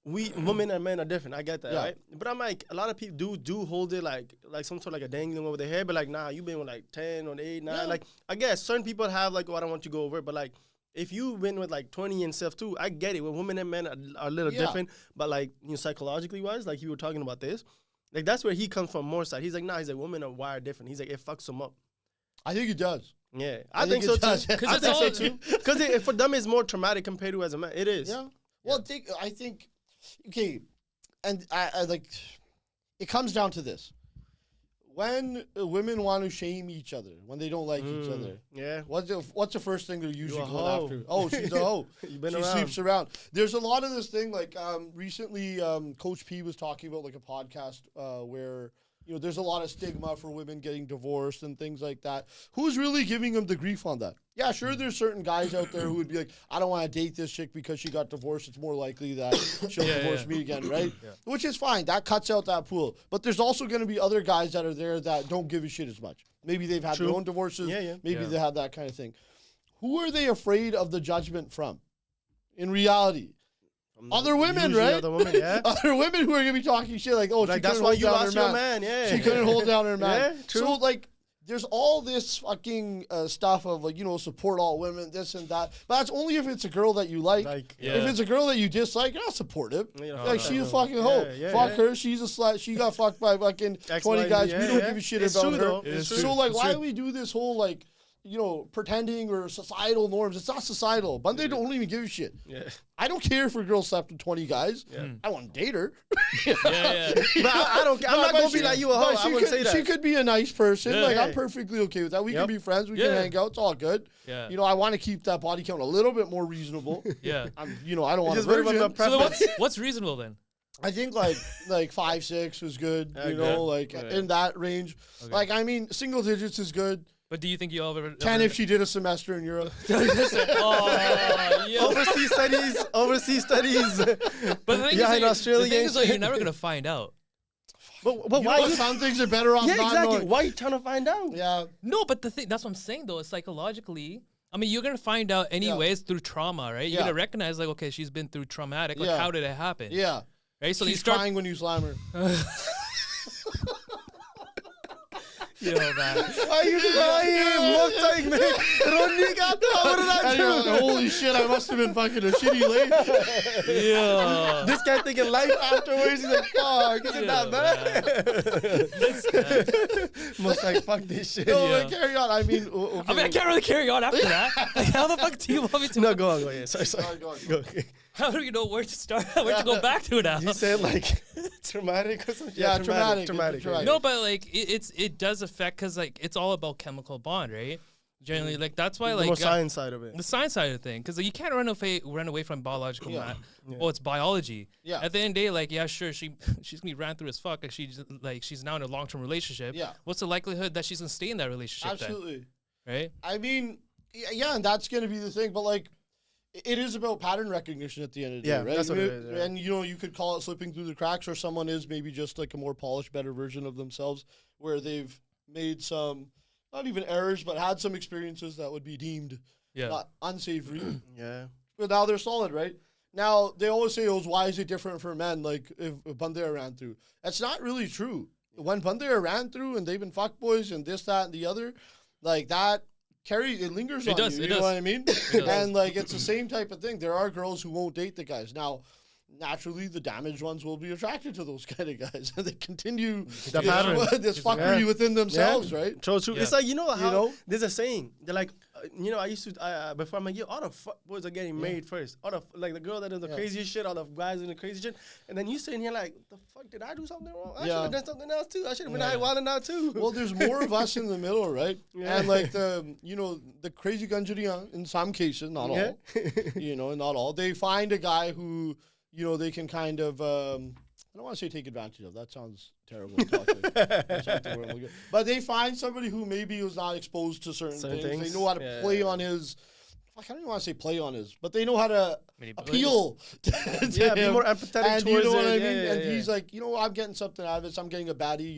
Women and men are different. I get that, right? But I'm like, a lot of people do hold it like some sort of like a dangling over their head. But like, nah, you been with like 10 or 8, 9. Yeah. Like, I guess certain people have like, I don't want you to go over it. But like, if you've been with like 20 and stuff too, I get it. Well, women and men are a little different. But like, psychologically wise, like you were talking about this, like that's where he comes from more side. He's like, nah, he's like, women are wired different. He's like, it fucks them up. I think it does. Yeah, I think so too. Because for them it's more traumatic compared to as a man. It is. Yeah. Well, I think. Okay, and I like, it comes down to this. When women want to shame each other, when they don't like each other, what's the first thing they're usually going after? Oh, she's a hoe. She sleeps around. There's a lot of this thing, like recently Coach P was talking about like a podcast where, there's a lot of stigma for women getting divorced and things like that. Who's really giving them the grief on that? Yeah, sure, there's certain guys out there who would be like, I don't want to date this chick because she got divorced. It's more likely that she'll divorce me again, right? Yeah. Which is fine. That cuts out that pool. But there's also going to be other guys that are there that don't give a shit as much. Maybe they've had their own divorces. Maybe they had that kind of thing. Who are they afraid of the judgment from? In reality. Other women, right? Other women, Other women who are going to be talking shit like, oh, like, that's why you lost your man. Yeah. She couldn't hold down her man. Yeah, true. So, like, there's all this fucking stuff of, like, support all women, this and that. But that's only if it's a girl that you like. If it's a girl that you dislike, you're not supportive. She's a fucking hoe. Fuck her. She's a slut. She got fucked by fucking 20 guys. We don't give a shit about her. So, like, why do we do this whole, like, pretending or societal norms? It's not societal. But they don't even give a shit. Yeah. I don't care if a girl slept with 20 guys. Yeah. I want to date her. But I don't. I'm not gonna be like you a hoe. I wouldn't say that. She could be a nice person. I'm perfectly okay with that. We can be friends. We can hang out. It's all good. Yeah. I want to keep that body count a little bit more reasonable. Yeah. I don't want to virgin. So what's reasonable then? I think like 5, 6 is good. In that range. Okay. Like, I mean, single digits is good. But do you think you'll ever 10 if she did a semester in Europe? Overseas studies. But the thing is, Australia. The thing is, though, you're never gonna find out. But why? Some things are better off not knowing. Why are you trying to find out? Yeah. No, but that's what I'm saying though. Psychologically, I mean, you're gonna find out anyways through trauma, right? You're gonna recognize like, okay, she's been through traumatic. Like, how did it happen? Yeah. Right. So she's crying when you slam her. Yo, man. Why are you crying? Holy shit, I must have been fucking a shitty lady. Yeah. This guy thinking life afterwards. He's like, fuck, is it that bad? Most like, fuck this shit. No, carry on. I mean, okay. I mean, I can't really carry on after that. Like, how the fuck do you want me to? No, go on. Yeah, sorry. Go on. How do you know where to start? Where to go back to now? You said like traumatic or something? Yeah, traumatic. No, but like it does affect because like it's all about chemical bond, right? Generally, like that's why like the science side of it. The science side of the thing, because like, you can't run away from biological math. Yeah. Oh, it's biology. Yeah. At the end of the day, like yeah, sure, she's gonna be ran through as fuck. Like, she's now in a long-term relationship. Yeah. What's the likelihood that she's gonna stay in that relationship? Absolutely. Then? Right. I mean, yeah, and that's gonna be the thing, but like. It is about pattern recognition at the end of the day, right? That's what it is. Yeah. And, you could call it slipping through the cracks, or someone is maybe just like a more polished, better version of themselves where they've made some, not even errors, but had some experiences that would be deemed not unsavory. Yeah. But now they're solid, right? Now, they always say, why is it different for men, like if Bhangra ran through? That's not really true. When Bhangra ran through and they've been fuckboys and this, that, and the other, like that, it lingers on you, you know what I mean? And like it's the same type of thing. There are girls who won't date the guys. Now, naturally the damaged ones will be attracted to those kind of guys, and they continue The pattern. this fuckery within themselves, right? True. Yeah. It's like, you know how there's a saying. They're like, I used to before I'm like, all the fuck boys are getting made first. All the like the girl that does the craziest shit, all the guys doing the crazy shit, and then you sitting here like, the fuck, did I do something wrong? I should have done something else too. I should have been out wilding out too. Well, there's more of us in the middle, right? And like the crazy ganjariyan in some cases, not all, not all. They find a guy who, they can kind of, I don't want to say take advantage of. That sounds terrible. But they find somebody who maybe was not exposed to certain things. They know how to play on his. I don't even want to say play on his, but they know how to appeal to him. Be more empathetic and towards you know what I it. mean? And he's like, I'm getting something out of this. I'm getting a baddie,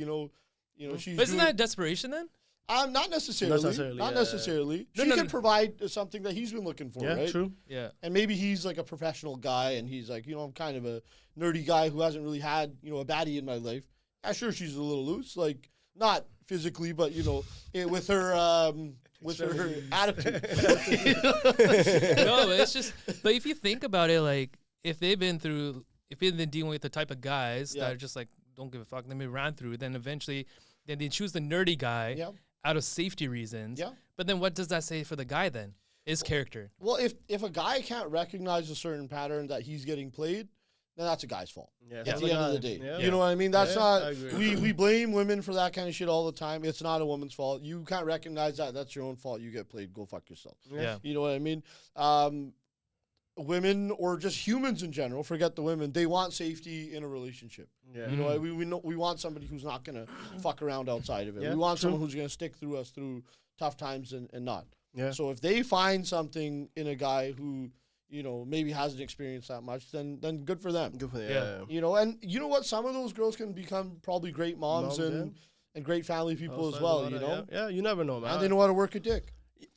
she's But isn't that desperation then? Not necessarily. Not necessarily. She can provide something that he's been looking for, right? True. Yeah. And maybe he's like a professional guy, and he's like, I'm kind of a nerdy guy who hasn't really had, a baddie in my life. Yeah, sure, she's a little loose, like not physically, but with her attitude. No, but it's just. But if you think about it, like if they've been dealing with the type of guys that are just like don't give a fuck, then they ran through, then eventually, then they choose the nerdy guy. Yeah. Out of safety reasons. Yeah. But then what does that say for the guy then? His character. Well, if a guy can't recognize a certain pattern that he's getting played, then that's a guy's fault. Yeah. At the end of the day. Yeah. You know what I mean? That's not we blame women for that kind of shit all the time. It's not a woman's fault. You can't recognize that. That's your own fault. You get played. Go fuck yourself. Yeah. You know what I mean? Women or just humans in general, forget the women, they want safety in a relationship. Yeah. We want somebody who's not going to fuck around outside of it. We want someone who's going to stick through us through tough times and not. Yeah. So if they find something in a guy who, maybe hasn't experienced that much, then good for them. Good for them. Yeah. And you know what? Some of those girls can become probably great moms and great family people as well, Yeah, you never know, man. And they know how to work a dick.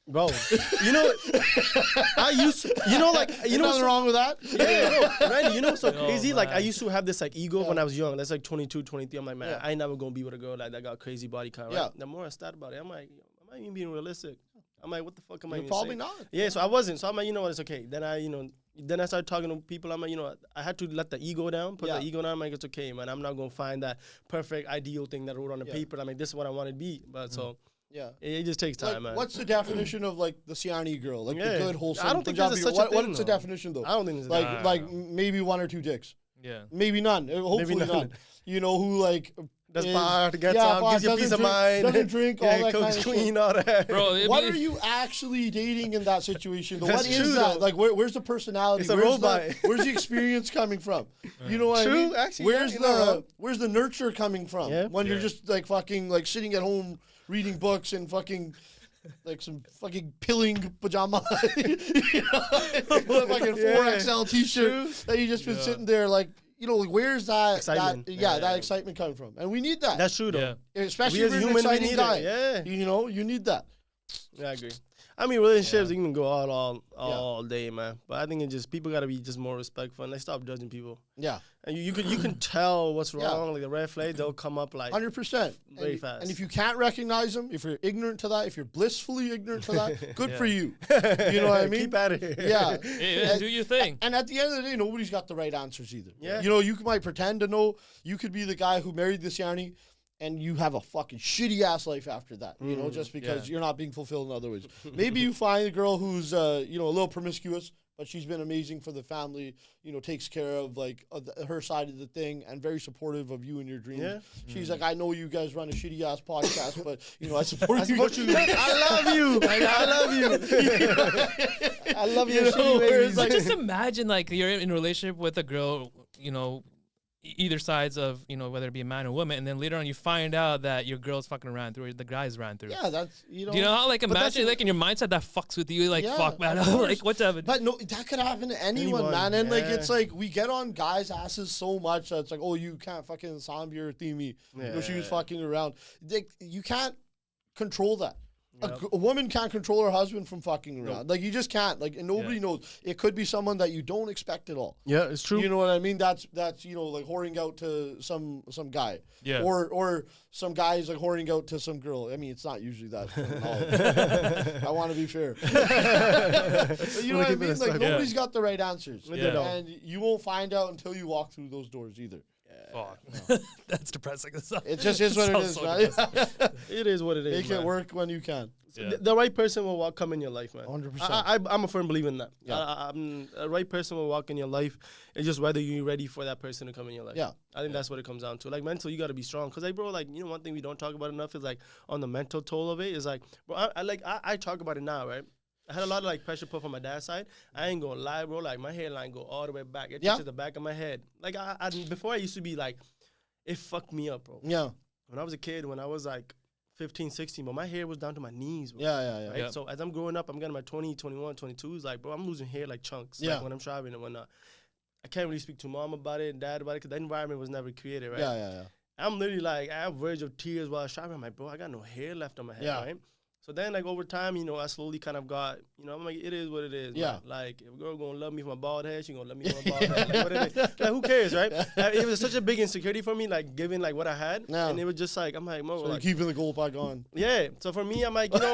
Bro, I used to, nothing wrong with that. Yeah, Randy, so crazy. Like, I used to have this, ego when I was young. That's like 22, 23. I'm like, man, I ain't never gonna be with a girl like that got crazy body count, right? The more I started about it, I'm like, am I even being realistic? I'm like, what the fuck am I even probably saying? Not. Yeah, so I wasn't. So I'm like, it's okay. Then I started talking to people. I'm like, I had to let the ego down, put the ego down. I'm like, it's okay, man. I'm not gonna find that perfect, ideal thing that I wrote on the paper. I'm like, this is what I want to be. But so. Yeah, it just takes time, man. What's the definition of like the Siani girl, like the good, wholesome? I don't think there's such a thing. What is the definition though? I don't think there's like maybe one or two dicks. Yeah, maybe none. Hopefully none. Who like does bar, gets up, gives you peace of mind, doesn't drink, all that kind of clean, shit. all that. Bro, what are you actually dating in that situation? What is that? Like, where's the personality? It's a robot. Where's the experience coming from? You know what I mean? Actually, where's the nurture coming from? When you're just like fucking like sitting at home reading books and fucking like some fucking pilling pajama, fucking 4XL t-shirt that you just been sitting there like, where's that excitement? That excitement coming from? And we need that. That's true though. Especially if you're an exciting guy. You need that. Yeah, I agree. I mean, relationships, you can go all day, man. But I think people got to be just more respectful and stop judging people. Yeah. And you can tell what's wrong, like the red flags, they'll come up like 100%. Very fast. And if you can't recognize them, if you're ignorant to that, if you're blissfully ignorant to that, good for you. You know what I mean? Keep at it. Yeah. Do your thing. And at the end of the day, nobody's got the right answers either. Yeah. You might pretend to know. You could be the guy who married this Yanni, and you have a fucking shitty ass life after that, just because you're not being fulfilled in other ways. Maybe you find a girl who's, a little promiscuous, but she's been amazing for the family, takes care of like her side of the thing and very supportive of you and your dreams. Yeah. She's like, I know you guys run a shitty ass podcast, but I support you. I love you. I love you. I love you. Like, just imagine like you're in a relationship with a girl, either sides of, whether it be a man or woman, and then later on you find out that your girl's fucking ran through or the guy's ran through. Yeah, that's, Do you know how, like, imagine, like, in your mindset that fucks with you, like, fuck, man, like, whatever. But no, that could happen to anyone, man. And, like, it's like, we get on guys' asses so much that it's like, oh, you can't fucking zombie or theme me. She was fucking around. You can't control that. A woman can't control her husband from fucking around. Like, you just can't. Like, and nobody knows. It could be someone that you don't expect at all. Yeah, it's true. You know what I mean? That's you know, like whoring out to some guy. Yeah. Or some guys like whoring out to some girl. I mean, it's not usually that. I want to be fair. You know what I mean? Like, nobody's got the right answers. Yeah. And you won't find out until you walk through those doors either. Fuck. That's depressing. It just is what it is, man. It is what it is. Make it work when you can. Yeah. The right person will come in your life, man. 100%. I'm a firm believer in that. Yeah. A right person will walk in your life. It's just whether you're ready for that person to come in your life. Yeah. I think that's what it comes down to. Like, mental, you got to be strong. Because, like, bro, like, you know, one thing we don't talk about enough is, like, on the mental toll of it is, like, bro, I talk about it now, right? I had a lot of, like, pressure put from my dad's side. I ain't gonna lie, bro. Like, my hairline go all the way back. It touches the back of my head. Like, before I used to be, like, it fucked me up, bro. Yeah. When I was a kid, when I was, like, 15, 16, but my hair was down to my knees, bro. Yeah. Right? So as I'm growing up, I'm getting my 20, 21, 22s. Like, bro, I'm losing hair like chunks. Yeah. Like when I'm traveling and whatnot. I can't really speak to mom about it and dad about it because that environment was never created, right? Yeah. I'm literally like, I have verge of tears while I was traveling. I'm like, bro, I got no hair left on my head, right? So then, like, over time, you know, I slowly kind of got, you know, I'm like, it is what it is. Yeah. Man. Like, if a girl gonna love me for my bald head, she gonna love me for my bald head. Like, what it is. Like, who cares, right? It was such a big insecurity for me, like, giving, like, what I had. Yeah. And it was just like, I'm like, Mo. So like, you're keeping the goal back on. Yeah. So for me, I'm like, you know,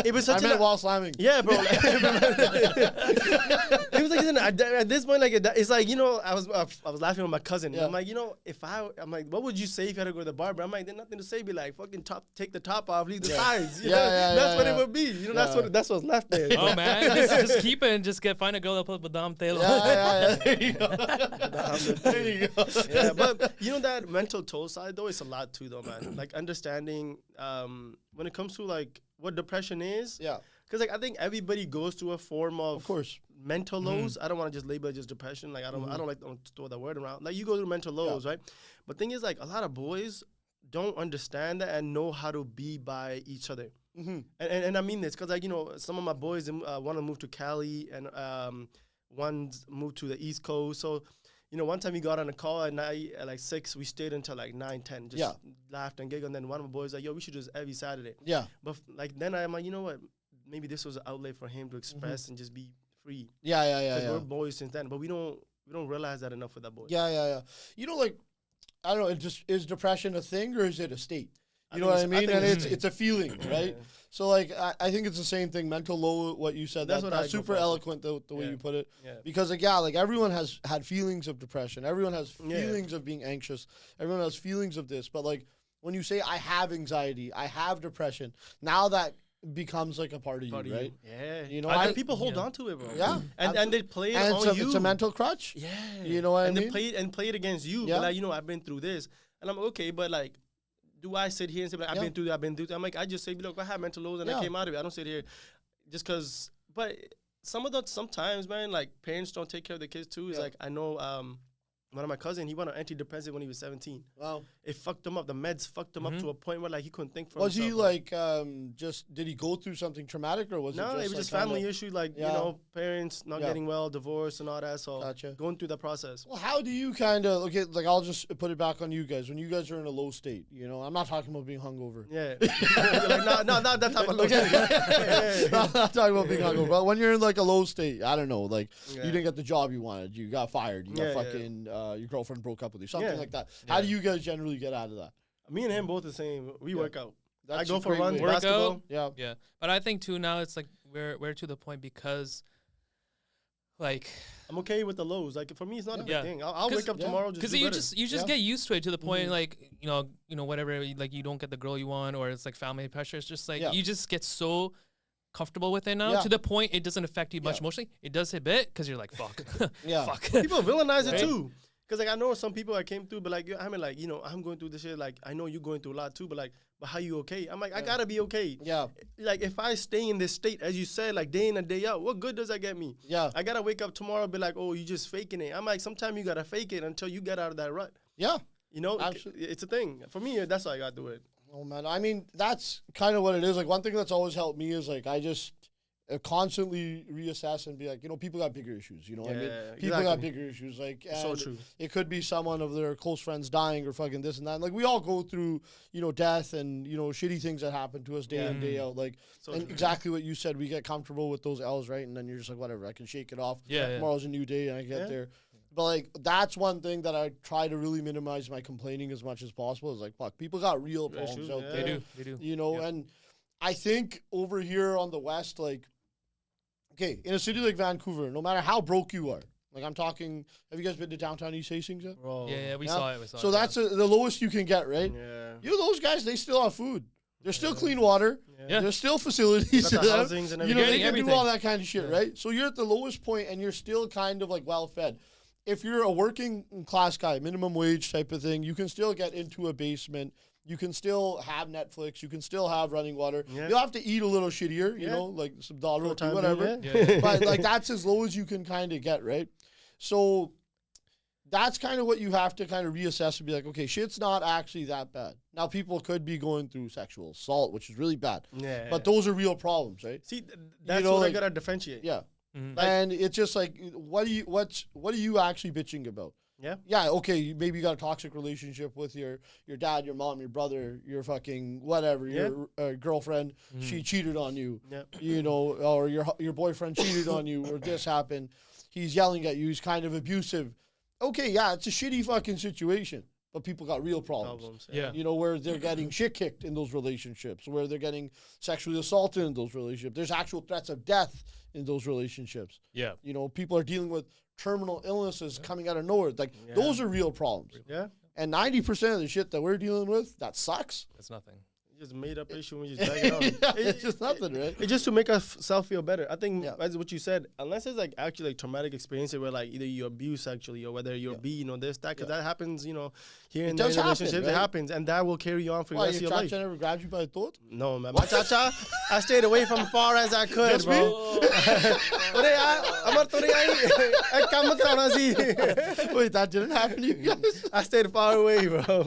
it was such I meant while slamming. Yeah, bro. Like, it was like, at this point, like, it's like, you know, I was laughing with my cousin. Yeah. I'm like, you know, I'm like, what would you say if you had to go to the barber? I'm like, there's nothing to say. Be like, fucking take the top off, leave the sides. You know? That's what it would be. You know, that's what's left there. Oh man, just keep it and just find a girl that put a dom tail. Yeah. There you go. There you go. Yeah, but you know that mental toll side though, it's a lot too though, man. Like understanding when it comes to like what depression is. Yeah. Because like I think everybody goes through a form of course, mental lows. I don't want to just label it just depression. Like I don't like to throw that word around. Like you go through mental lows, right? But thing is like a lot of boys don't understand that and know how to be by each other. Mm-hmm. And I mean this because, like, you know, some of my boys want to move to Cali and one's moved to the East Coast. So, you know, one time we got on a call at night at like 6. We stayed until like 9, 10. Just laughed and giggled. And then one of my boys was like, yo, we should just every Saturday. Yeah. But like then I'm like, you know what? Maybe this was an outlet for him to express and just be free. Yeah. Because we're boys since then. But we don't realize that enough with that boy. Yeah. You know, like, I don't know, is depression a thing or is it a state? You know what I mean? And it's a feeling, right? Yeah. So, like, I think it's the same thing. Mental low, what you said. That's super eloquent, the way you put it. Yeah. Because, like, like, everyone has had feelings of depression. Everyone has feelings of being anxious. Everyone has feelings of this. But, like, when you say, I have anxiety, I have depression, now that becomes, like, a part of you, right? Yeah. You know, people hold on to it, bro. Yeah. And they play it on you. It's a mental crutch. Yeah. You know what I mean? They play it against you. Yeah. But, like, you know, I've been through this. And I'm okay, but, like, do I sit here and say, like, I've been through that? I'm like, I just say, look, I have mental lows and I came out of it. I don't sit here just because. But sometimes, man, like, parents don't take care of their kids, too. It's like, I know one of my cousins, he went on antidepressant when he was 17. Wow. It fucked him up. The meds fucked him up to a point where, like, he couldn't think for himself. Was he, like, did he go through something traumatic or was it just, it was just family issues, like, you know, parents not getting well, divorce and all that. So going through that process. Well, how do you kind of, okay, like, I'll just put it back on you guys. When you guys are in a low state, you know, I'm not talking about being hungover. Yeah. Like, not that type of low state. Not talking about being hungover. But when you're in, like, a low state, I don't know, like, you didn't get the job you wanted. You got fired. You got fucking... your girlfriend broke up with you, something like that. How do you guys generally get out of that? Me and him both the same. We work out. That's I go for runs, basketball. Yeah. But I think too now it's like we're to the point because, like, I'm okay with the lows. Like for me, it's not a big thing. I'll wake up tomorrow because you just get used to it to the point like you know whatever, like you don't get the girl you want or it's like family pressure. It's just like you just get so comfortable with it now to the point it doesn't affect you much emotionally. It does hit a bit because you're like fuck. Fuck. People villainize it too. Because, like, I know some people I came through, but, like, I mean, like, you know, I'm going through this shit. Like, I know you're going through a lot, too, but, like, but how you okay? I'm like, I got to be okay. Yeah. Like, if I stay in this state, as you said, like, day in and day out, what good does that get me? Yeah. I got to wake up tomorrow and be like, oh, you just faking it. I'm like, sometimes you got to fake it until you get out of that rut. Yeah. You know, it's a thing. For me, that's how I got to do it. Oh, man. I mean, that's kind of what it is. Like, one thing that's always helped me is, like, I just... constantly reassess and be like, people got bigger issues, you know what I mean? People got bigger issues, like, so true. It could be someone of their close friends dying or fucking this and that. Like, we all go through, death and, shitty things that happen to us day in, day out. Like, so and exactly what you said, we get comfortable with those L's, right? And then you're just like, whatever, I can shake it off. Tomorrow's a new day and I get there. But, like, that's one thing that I try to really minimize my complaining as much as possible is, like, fuck, people got real problems out there. They do. And I think over here on the West, like, okay, in a city like Vancouver, no matter how broke you are, like I'm talking, have you guys been to downtown East Hastings yet? Yeah, we saw it. So that's the lowest you can get, right? Yeah. Those guys, they still have food. There's still clean water. Yeah. There's still facilities. The housings and everything. They can do all that kind of shit, right? So you're at the lowest point and you're still kind of like well fed. If you're a working class guy, minimum wage type of thing, you can still get into a basement. You can still have Netflix. You can still have running water. Yeah. You'll have to eat a little shittier, you know, like some dal roti, whatever. But like that's as low as you can kind of get, right? So that's kind of what you have to kind of reassess and be like, okay, shit's not actually that bad. Now, people could be going through sexual assault, which is really bad. Yeah. But those are real problems, right? See, that's what I gotta differentiate. Yeah. Mm-hmm. And it's just like, what are you actually bitching about? Yeah, okay, maybe you got a toxic relationship with your dad, your mom, your brother, your fucking whatever, your girlfriend, she cheated on you, or your boyfriend cheated on you, or this happened, he's yelling at you, he's kind of abusive. Okay, yeah, it's a shitty fucking situation, but people got real problems. Where they're getting shit kicked in those relationships, where they're getting sexually assaulted in those relationships. There's actual threats of death in those relationships. Yeah. People are dealing with terminal illnesses coming out of nowhere. Like, those are real problems. Yeah. And 90% of the shit that we're dealing with, that sucks. That's nothing. Just made up issue when you just bag it on. It's just nothing, right? It's just to make ourselves feel better. I think that's what you said. Unless it's like actually like traumatic experiences where like either you abuse sexually or whether you're this, that, because that happens, here in the relationships, right? It happens, and that will carry you on for the rest of your life. Your chacha never grabbed you by the throat? No, man. My chacha, I stayed away from far as I could, just bro. Wait, that didn't happen to you guys? I stayed far away, bro.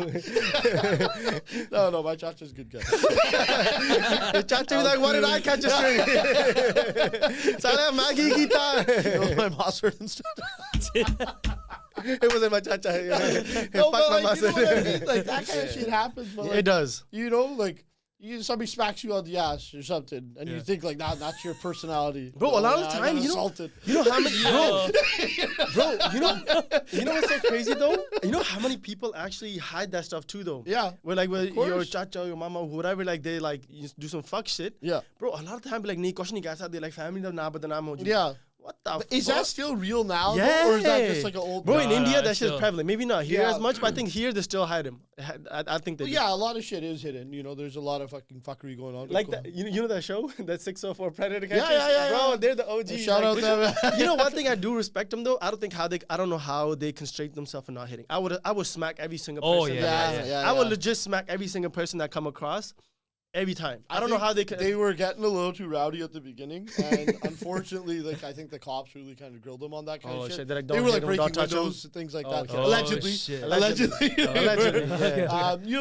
No, my chacha's a good guy. The chacha was like, what did I catch a string? Sala Maggie kita. It was my master instead. It wasn't my chacha. No, but like, you know what I mean? Like, that kind of shit happens. But like, it does. Like, somebody smacks you on the ass or something, and you think like, that's your personality. Bro, a lot of the time, you know how many, bro, you know what's so crazy though? You know how many people actually hide that stuff too though? Yeah. Where like, your chacha, your mama, whatever, like they like you do some fuck shit. Yeah. Bro, a lot of the time, like, nahi kuch nahi kaisa, they like family na badnaam ho. Yeah. What the fuck? Is that still real now? Yeah. Or is that just like an old... Bro, in India, that shit's prevalent. Maybe not here as much, but I think here they still hide him. I think they do. Yeah, a lot of shit is hidden. There's a lot of fucking fuckery going on. Like that, you know that show? That 604 Predator Catchers? Yeah. Bro, they're the OGs. Shout out them. You know one thing I do respect them though? I don't know how they constrain themselves from not hitting. I would smack every single person. I would legit smack every single person that come across. Every time. I don't know how they could. They were getting a little too rowdy at the beginning, and unfortunately, like I think the cops really kind of grilled them on that kind of shit. They were like breaking windows and things like that. Allegedly.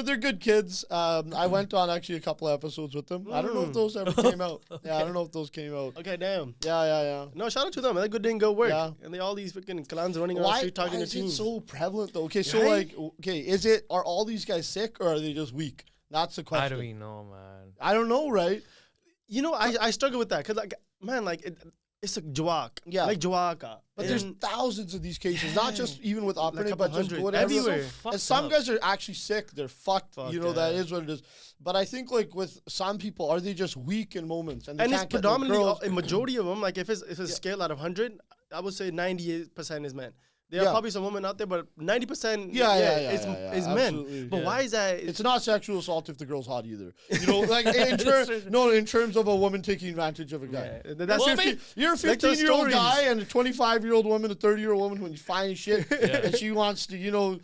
They're good kids. I went on actually a couple episodes with them. I don't know if those ever came out. Yeah, I don't know if those came out. Okay, damn. Yeah. No, shout out to them. That good didn't go work. Yeah. And all these freaking clans running around the street talking to teens. Why is it so prevalent though? Okay, so are all these guys sick or are they just weak? That's the question. I don't even know, man. I don't know, right? I struggle with that because, like, man, like, it's a jawak. Yeah. Like jawaka. But there's thousands of these cases, not just even with operating, but just whatever. Everywhere. And some guys are actually sick. They're fucked. That is what it is. But I think, like, with some people, are they just weak in moments? And it's predominantly, a majority of them, like, if it's a scale out of 100, I would say 98% is men. There are probably some women out there, but 90% is men. But why is that? It's not sexual assault if the girl's hot either. Like in terms of a woman taking advantage of a guy. Yeah. You're a 15-year-old guy and a 25-year-old woman, a 30-year-old woman when you find shit and she wants to,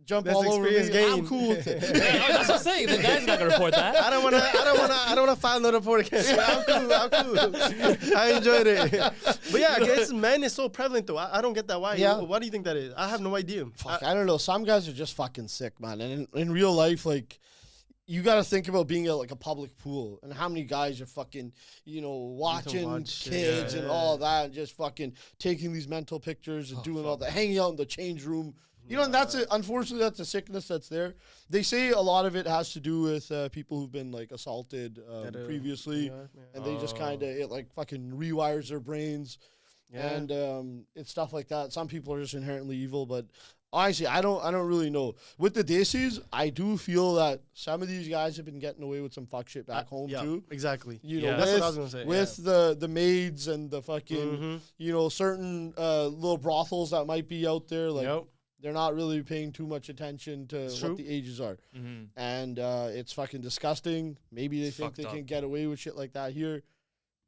jump all over me. I'm cool with it. That's what I'm saying. The guy's not gonna report that. I don't wanna file no report against you. I'm cool. I enjoyed it. But yeah, I guess men is so prevalent though. I don't get that. Why? Yeah. Why do you think that is? I have no idea. Fuck, I don't know. Some guys are just fucking sick, man. And in real life, like, you got to think about being at like a public pool and how many guys are fucking, you know, watching kids and all that, and just fucking taking these mental pictures and doing all that, hanging out in the change room. You know, and unfortunately, that's a sickness that's there. They say a lot of it has to do with people who've been like assaulted previously, and they just kind of, it like fucking rewires their brains, and it's stuff like that. Some people are just inherently evil, but honestly, I don't really know. With the Desis, I do feel that some of these guys have been getting away with some fuck shit back home too. Exactly. You know, that's what I was gonna say. With the maids and the fucking, you know, certain little brothels that might be out there, like. They're not really paying too much attention to what the ages are. And it's fucking disgusting. Maybe they think they can get away with shit like that here.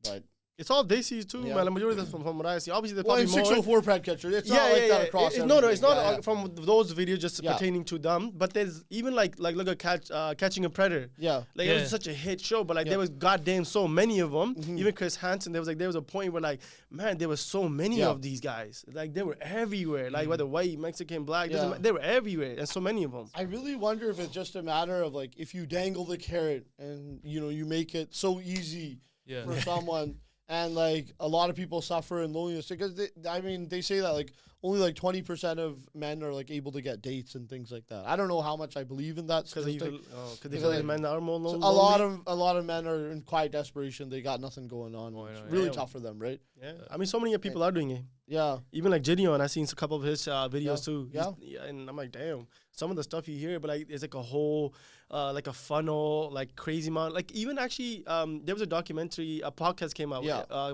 But it's all Desis too, man. The majority of them from what I see. Obviously, they're probably more. 604 Pred Catcher. It's not like that across No, it's not from those videos just pertaining to them. But there's even like look at Catching a Predator. Like it was such a hit show, but like there was goddamn so many of them. Even Chris Hansen, there was a point where like, man, there was so many of these guys. Like they were everywhere. Like whether white, Mexican, black, they were everywhere, and so many of them. I really wonder if it's just a matter of like if you dangle the carrot and you know you make it so easy for someone. And, like, a lot of people suffer in loneliness because, they say that, like, only, like, 20% of men are, like, able to get dates and things like that. I don't know how much I believe in that. Because they feel like men are more lonely. A lot of men are in quiet desperation. They got nothing going on. It's really tough for them, right? Yeah. I mean, so many people are doing it. Yeah. Even, like, Gideon, I've seen a couple of his videos, too. Yeah. And I'm like, damn. Some of the stuff you hear, but, like, it's, like, a whole... like a funnel, like crazy amount. Like even actually, there was a documentary, a podcast came out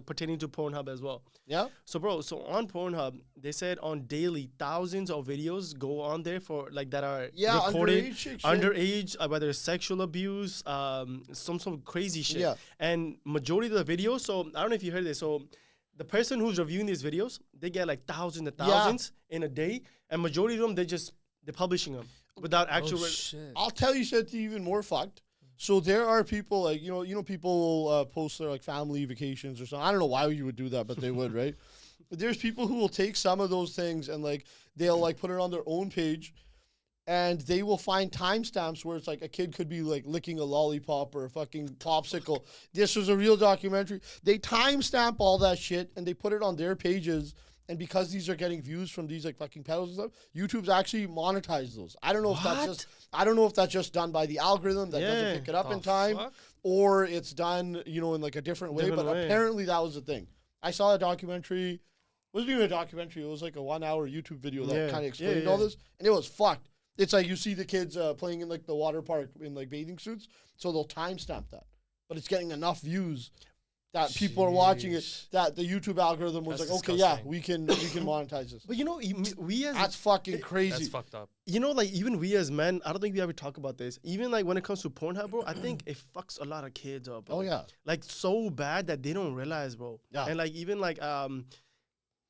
pertaining to Pornhub as well. Yeah. So bro, on Pornhub, they said on daily thousands of videos go on there for like that are recorded underage, whether it's sexual abuse, some crazy shit. Yeah. And majority of the videos. So I don't know if you heard this. So the person who's reviewing these videos, they get like thousands and thousands in a day, and majority of them they're publishing them. Without actual, I'll tell you something even more fucked. So there are people like you know people post their like family vacations or something. I don't know why you would do that, but they would, right? But there's people who will take some of those things and like they'll like put it on their own page, and they will find timestamps where it's like a kid could be like licking a lollipop or a fucking popsicle. This was a real documentary. They timestamp all that shit and they put it on their pages. And because these are getting views from these like fucking pedals and stuff, YouTube's actually monetized those. I don't know if that's just done by the algorithm that doesn't pick it up in time, or it's done, you know, in like a different way. Apparently that was the thing. I saw a documentary. It wasn't even a documentary. It was like a 1 hour YouTube video that kind of explained all this, and it was fucked. It's like you see the kids playing in like the water park in like bathing suits, so they'll timestamp that, but it's getting enough views that people are watching it, that the YouTube algorithm was like, disgusting. Okay, we can monetize this. But you know, we as... That's fucking crazy. That's fucked up. You know, like, even we as men, I don't think we ever talk about this. Even, like, when it comes to Pornhub, bro, I think it fucks a lot of kids up, bro. Oh, yeah. Like, so bad that they don't realize, bro. Yeah. And, like, even, like,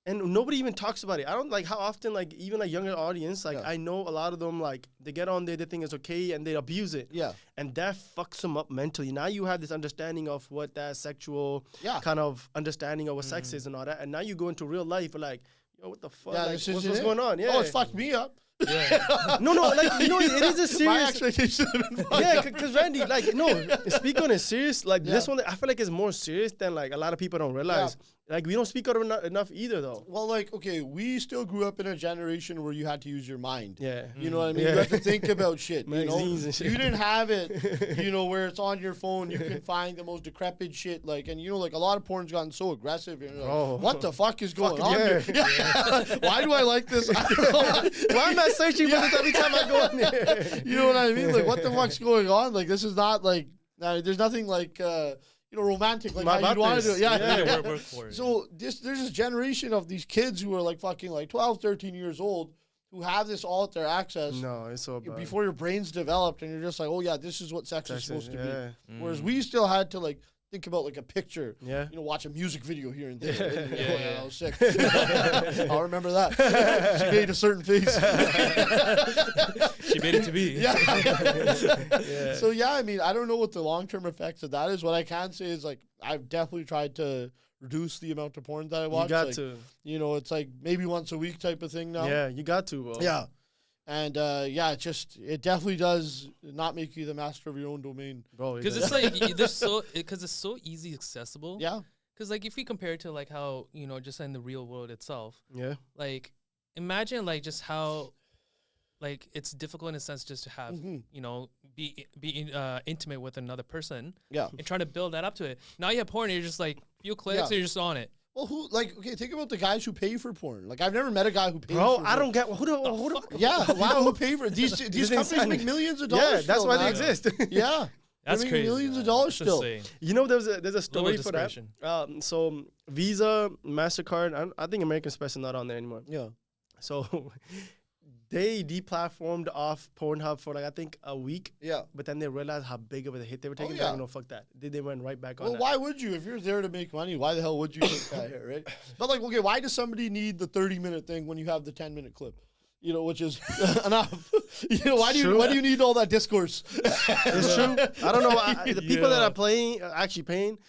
and nobody even talks about it. I don't, like, how often, like, even, like, younger audience, like, I know a lot of them, like, they get on there, they think it's okay, and they abuse it. Yeah. And that fucks them up mentally. Now you have this understanding of what that sexual kind of understanding of what sex is and all that. And now you go into real life, you're like, yo, what the fuck? Yeah, like, what's going on? Yeah. Oh, it's fucked me up. Yeah. no, like, you know, it is a serious... My expectations have been fucked. Yeah, because Randy, like, no, speak on it serious. Like, this one, I feel like it's more serious than, like, a lot of people don't realize. Yeah. Like, we don't speak on it enough either, though. Well, like, okay, we still grew up in a generation where you had to use your mind. Yeah. You know what I mean? Yeah. You had to think about shit, you know? And shit. You didn't have it, you know, where it's on your phone, you can find the most decrepit shit, like, and, you know, like, a lot of porn's gotten so aggressive, and you're like, what the fuck is going on here? Yeah. Why do I like this? I don't know. Why am I searching for this every time I go in there? You know what I mean? Like, what the fuck's going on? Like, this is not, like, there's nothing, like, you know, romantic, like how you'd want to do it. Yeah. Work for it. So there's this generation of these kids who are like fucking like 12, 13 years old who have this all at their access. No, it's so bad. Before your brain's developed and you're just like, oh yeah, this is what sex is supposed to be. Whereas we still had to like think about like a picture. Yeah. You know, watch a music video here and there. That was sick. I'll remember that. She made a certain face. She made it to be. Yeah. So yeah, I mean, I don't know what the long-term effects of that is. What I can say is like I've definitely tried to reduce the amount of porn that I watch. You got like, to. You know, it's like maybe once a week type of thing now. Yeah, you got to. Bro. Yeah. And it definitely does not make you the master of your own domain, bro. Because it's like because it's so easy accessible. Yeah. Because like if we compare it to like how just in the real world itself. Yeah. Like imagine like just how like it's difficult in a sense just to have be intimate with another person. Yeah. And trying to build that up to it. Now you have porn. And you're just like few clicks. And you're just on it. Well, think about the guys who pay for porn. Like, I've never met a guy who pays for porn. I don't get who who pay for it? These companies make millions of dollars. Yeah, that's why they exist. Yeah. That's crazy. Millions of dollars that's still. Insane. There's a story for that. So Visa, MasterCard, I think American Express is not on there anymore. Yeah. So they deplatformed off Pornhub for like I think a week. Yeah. But then they realized how big of a hit they were taking. They're like, no, fuck that. They went right back on that. Well, why would you? If you're there to make money, why the hell would you take that hit, right? But like, okay, why does somebody need the 30-minute thing when you have the 10-minute clip? Which is enough. Why do you need all that discourse? It's true. I don't know. The people that are actually paying,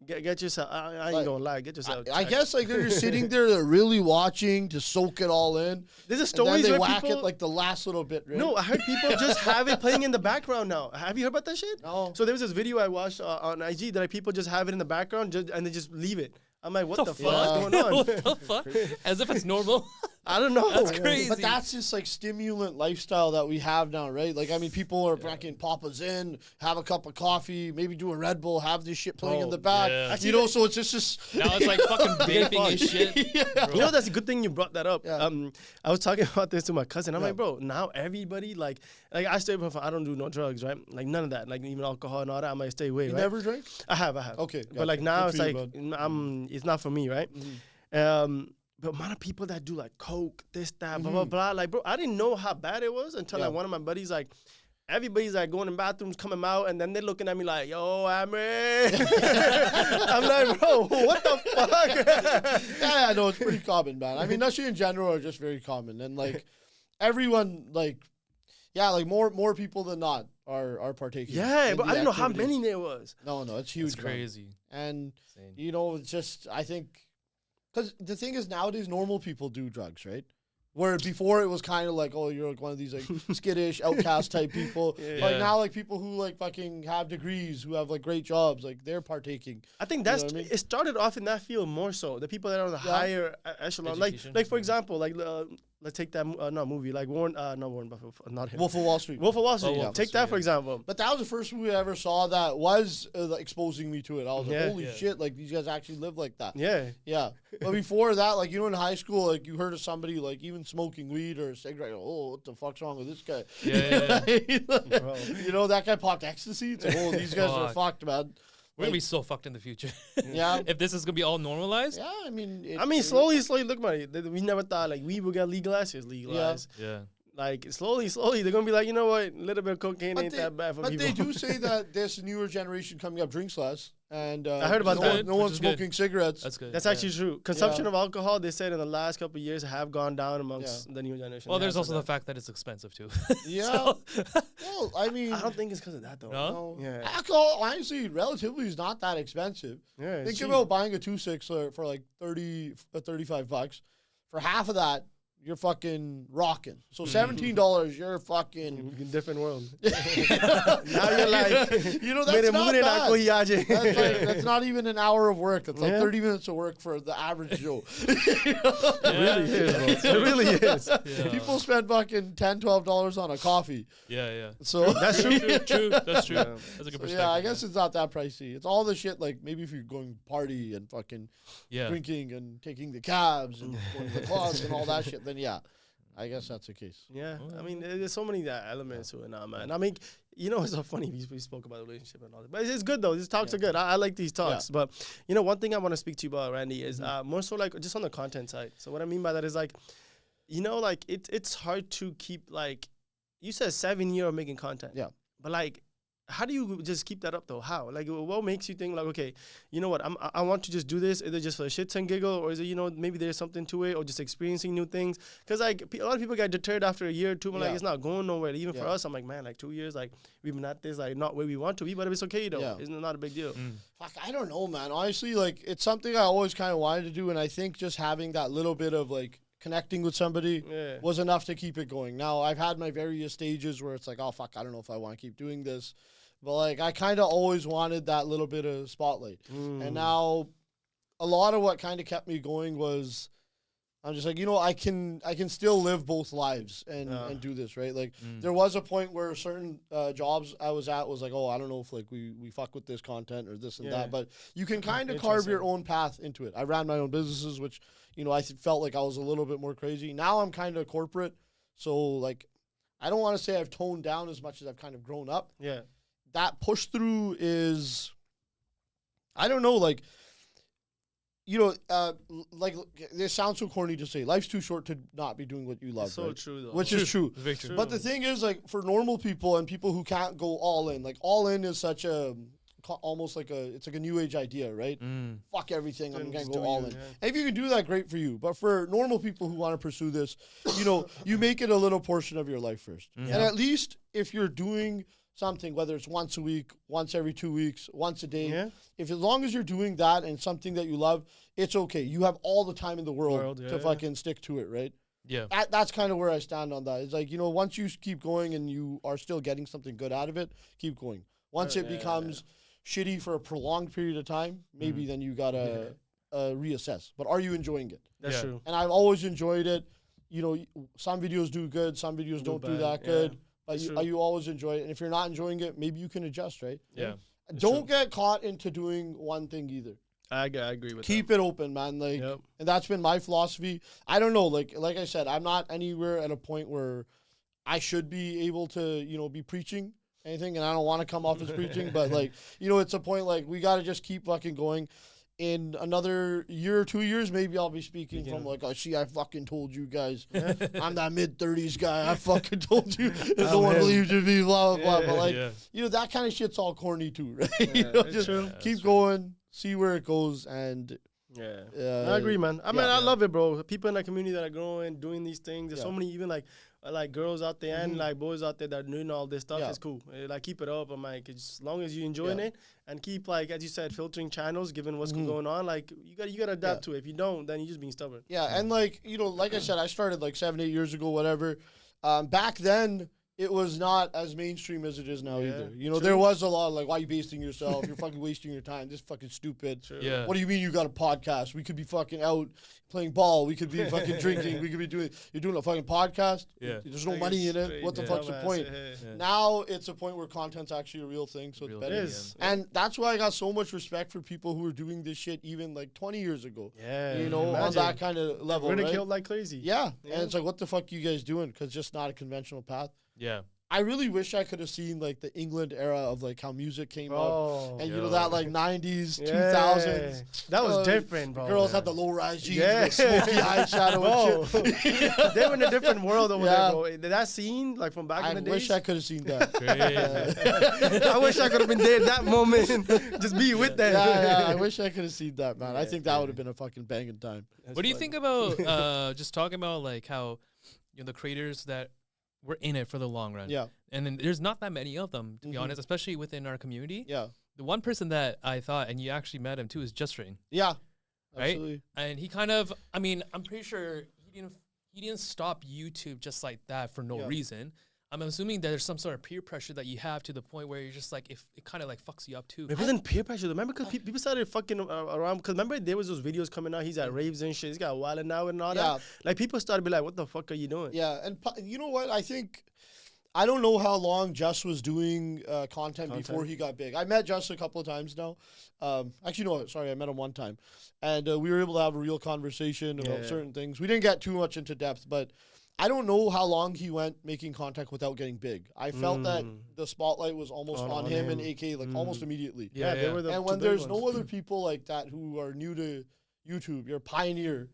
get yourself. I ain't gonna lie. Get yourself. I guess like they're just sitting there, they're really watching to soak it all in. There's a story where they whack it like the last little bit. Right? No, I heard people just have it playing in the background now. Have you heard about that shit? No. So there was this video I watched on IG that people just have it in the background and they just leave it. I'm like, what the fuck is going on? What the fuck? As if it's normal. I don't know. That's crazy. But that's just like stimulant lifestyle that we have now, right? Like, I mean, people are fucking Papa's in, have a cup of coffee, maybe do a Red Bull, have this shit playing in the back. Yeah. So it's just now it's like fucking vaping and shit. Yeah. That's a good thing you brought that up. Yeah. I was talking about this to my cousin. I'm like, bro, now everybody like I stay away from. I don't do no drugs, right? Like none of that. Like even alcohol and all that. I might stay away. You right? never drink? I have. Okay, but like now it's like it's not for me, right? Mm-hmm. But amount of people that do like coke, this, that, blah, blah, blah. Like, bro, I didn't know how bad it was until like one of my buddies, like, everybody's like going in bathrooms, coming out, and then they're looking at me like, yo, Amri. I'm like, bro, what the fuck? Yeah, no, it's pretty common, man. I mean, that shit in general are just very common. And like, everyone, like, more people than not are partaking. Yeah, but I didn't know how many there was. No, it's huge. It's crazy. And, it's just, I think, because the thing is, nowadays, normal people do drugs, right? Where before it was kind of like, oh, you're like one of these like skittish, outcast type people. Like now, like people who like fucking have degrees, who have like great jobs, like they're partaking. I think that's it started off in that field more so. The people that are on the higher echelon, like for example, like let's take that movie like Warren Buffett, not him. Wolf of Wall Street. Wolf of Wall Street. Take that for example. But that was the first movie I ever saw that was exposing me to it. I was like, holy shit! Like these guys actually live like that. Yeah. But before that, like in high school, like you heard of somebody like even smoking weed or a cigarette. Oh, what the fuck's wrong with this guy? That guy popped ecstasy. It's like, oh, these guys are fucked, man. We're gonna be so fucked in the future. Yeah. If this is gonna be all normalized. Yeah, I mean, slowly, look at it. We never thought like weed would get legalized. It's legalized. Yeah. Like slowly, they're gonna be like, you know what? A little bit of cocaine ain't that bad for people. But they do say that this newer generation coming up drinks less. And I heard about that. No one's smoking cigarettes. That's good. That's actually true. Consumption of alcohol, they said in the last couple of years, have gone down amongst the new generation. Well, there's also the fact that it's expensive too. Yeah. Well, I mean, I don't think it's because of that though. No. Yeah. Alcohol, honestly, relatively is not that expensive. Yeah. Think about buying a 2.6 for like $35. For half of that, you're fucking rocking. So $17, you're fucking in a different world. Now you're like, that's not bad. That's not even an hour of work. It's like 30 minutes of work for the average Joe. It really is, bro. It really is. Yeah. People spend fucking $10, $12 on a coffee. Yeah. So that's true. True. That's true. That's a good perspective. Yeah, I guess it's not that pricey. It's all the shit like maybe if you're going party and fucking drinking and taking the cabs and going to the clubs and all that shit. Then I guess that's the case. Yeah, I mean, there's so many elements to it now, man. I mean, it's so funny we spoke about the relationship and all that, but it's good though. These talks are good. I like these talks, but one thing I want to speak to you about, Randy, is more so like just on the content side. So what I mean by that is like, like it's hard to keep like, you said 7 years of making content. Yeah, but like, how do you just keep that up though? How? Like, what makes you think like, okay, you know what? I want to just do this. Either just for a shits and giggle, or is it maybe there's something to it, or just experiencing new things? Because like a lot of people get deterred after a year or two. Like it's not going nowhere. Even for us, I'm like, man, like 2 years, like we've been at this, like not where we want to be, but it's okay though. It's not a big deal. Fuck, I don't know, man. Honestly, like it's something I always kind of wanted to do, and I think just having that little bit of like connecting with somebody was enough to keep it going. Now, I've had my various stages where it's like, oh, fuck, I don't know if I want to keep doing this. But, like, I kind of always wanted that little bit of spotlight. And now a lot of what kind of kept me going was I'm just like, you know, I can still live both lives and do this, right? Like, there was a point where certain jobs I was at was like, oh, I don't know if, like, we fuck with this content or this and that. But you can kind of carve your own path into it. I ran my own businesses, which, you know, I felt like I was a little bit more crazy. Now I'm kind of corporate. So, like, I don't want to say I've toned down as much as I've kind of grown up. Yeah. That push through is, I don't know, like, you know, like, this sounds so corny to say. Life's too short to not be doing what you love. It's so right? true, though. Which is true. Very true. But the thing is, like, for normal people and people who can't go all in, like, all in is such a, almost like it's like a new age idea, right? Fuck everything, I'm going to go all in. Yeah. And if you can do that, great for you. But for normal people who want to pursue this, you know, you make it a little portion of your life first. And at least if you're doing something, whether it's once a week, once every 2 weeks, once a day, if as long as you're doing that and something that you love, it's okay. You have all the time in the world to fucking stick to it, right? Yeah. That's kind of where I stand on that. It's like, you know, once you keep going and you are still getting something good out of it, keep going. Once it becomes shitty for a prolonged period of time, maybe then you gotta reassess. But are you enjoying it? That's true. And I've always enjoyed it. You know, some videos do good, some videos don't do that good. But you always enjoy it. And if you're not enjoying it, maybe you can adjust, right? Yeah. Don't get caught into doing one thing either. I agree with that. Keep it open, man. Like, and that's been my philosophy. I don't know. Like I said, I'm not anywhere at a point where I should be able to, you know, be preaching anything. And I don't want to come off as preaching. But, like, you know, it's a point, like, we got to just keep fucking going. In another year or 2 years, maybe I'll be speaking from, like, oh, see, I fucking told you guys. I'm that mid-30s guy. I fucking told you. No one believed in me, blah, blah, blah. But, like, you know, that kind of shit's all corny, too, right? You know, just keep going, see where it goes, and... I agree, man. I mean, I love it, bro. People in the community that are growing, doing these things. There's so many, even like girls out there and like boys out there that are doing all this stuff. It's cool. Like, keep it up. I'm like, as long as you're enjoying it and keep, like, as you said, filtering channels, given what's going on. Like, you gotta adapt to it. If you don't, then you're just being stubborn. Yeah, and, like, you know, like I said, I started like 7-8 years ago, whatever. Back then, it was not as mainstream as it is now either. You know, there was a lot of, like, why are you basting yourself? You're fucking wasting your time. This is fucking stupid. Yeah. What do you mean you got a podcast? We could be fucking out playing ball. We could be fucking drinking. We could be doing... You're doing a fucking podcast? Yeah. There's no money in it. What the fuck's the point? Now it's a point where content's actually a real thing, so it's better. It is. And that's why I got so much respect for people who were doing this shit even, like, 20 years ago. You know, on that kind of level, right? Ridiculed like crazy. Yeah. And it's like, what the fuck you guys doing? Because it's just not a conventional path. Yeah. I really wish I could have seen, like, the England era of, like, how music came up. And, you know, that, like, 90s, 2000s. That was different, bro. Girls had the low-rise jeans with smoky eyeshadow and shit. They were in a different world over there, bro. That scene, like, from back in the days. I wish I could have seen that. I wish I could have been there at that moment. Just be with them. Yeah, I wish I could have seen that, man. I think that would have been a fucking banging time. What do you think about just talking about, like, how, you know, the creators that we're in it for the long run. Yeah. And then there's not that many of them, to be honest, especially within our community. Yeah. The one person that I thought, and you actually met him too, is Just Rain. Yeah. Right? Absolutely. And he kind of, I mean, I'm pretty sure he didn't stop YouTube just like that for no reason. I'm assuming that there's some sort of peer pressure that you have to the point where you're just like, if it kind of like fucks you up too. It wasn't peer pressure. Remember, because people started fucking around. Because remember, there was those videos coming out. He's at raves and shit. He's got wild and out and all that. Like, people started to be like, what the fuck are you doing? Yeah. And you know what? I don't know how long Just was doing content before he got big. I met Just a couple of times now. Actually, no, sorry, I met him one time. And we were able to have a real conversation about certain things. We didn't get too much into depth, but I don't know how long he went making contact without getting big. I felt that the spotlight was almost on him and AK, like, almost immediately. Yeah, they were the and when there's no other people like that who are new to YouTube, you're a pioneer.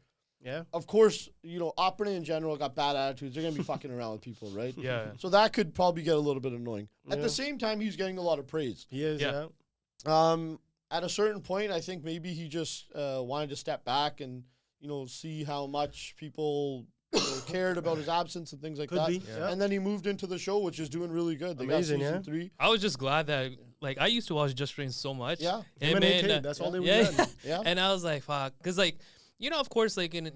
Yeah. Of course, you know, Opera in general got bad attitudes. They're going to be fucking around with people, right? Yeah. So that could probably get a little bit annoying. At the same time, he's getting a lot of praise. He is, At a certain point, I think maybe he just wanted to step back and, you know, see how much people cared about his absence and things like that. Yeah. And then he moved into the show, which is doing really good. They Amazing, got season 3. I was just glad that, like, I used to watch Just Rain so much. Yeah. And that's all they were doing. Yeah. And I was like, fuck. Because, like, of course, like in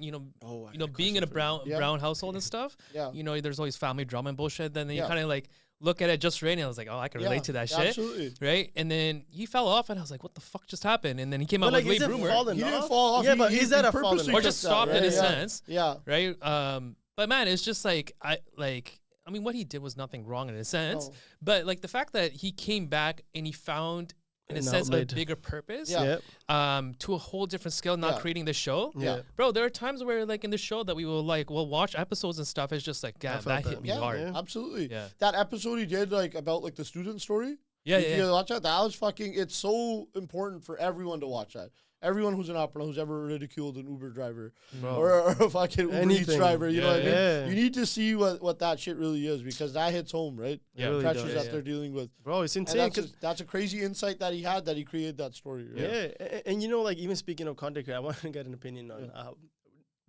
being in a brown household and stuff. Yeah. There's always family drama and bullshit. Then you kind of like look at it just right, and I was like, oh, I can relate to that shit. Absolutely. Right? And then he fell off, and I was like, what the fuck just happened? And then he came out with late bloomer. He didn't fall off. Yeah, but is that a falling or just stopped in a sense? Yeah. Right? But man, it's just like I mean, what he did was nothing wrong in a sense, but like the fact that he came back and he found, in a sense, a bigger purpose, to a whole different scale, not creating the show. Yeah. Bro, there are times where like in the show that we'll watch episodes and stuff. It's just like, God, that hit me hard. Yeah, absolutely. Yeah. That episode he did like about like the student story. Yeah, Did you watch that? That was fucking. It's so important for everyone to watch that. Everyone who's an opera who's ever ridiculed an Uber driver or a fucking Uber Eats driver, you know what I mean? You need to see what that shit really is, because that hits home, right? Yeah, the pressures that they're dealing with. Bro, it's insane. That's a crazy insight that he had, that he created that story. Right? Yeah, and like even speaking of content creator, I want to get an opinion on.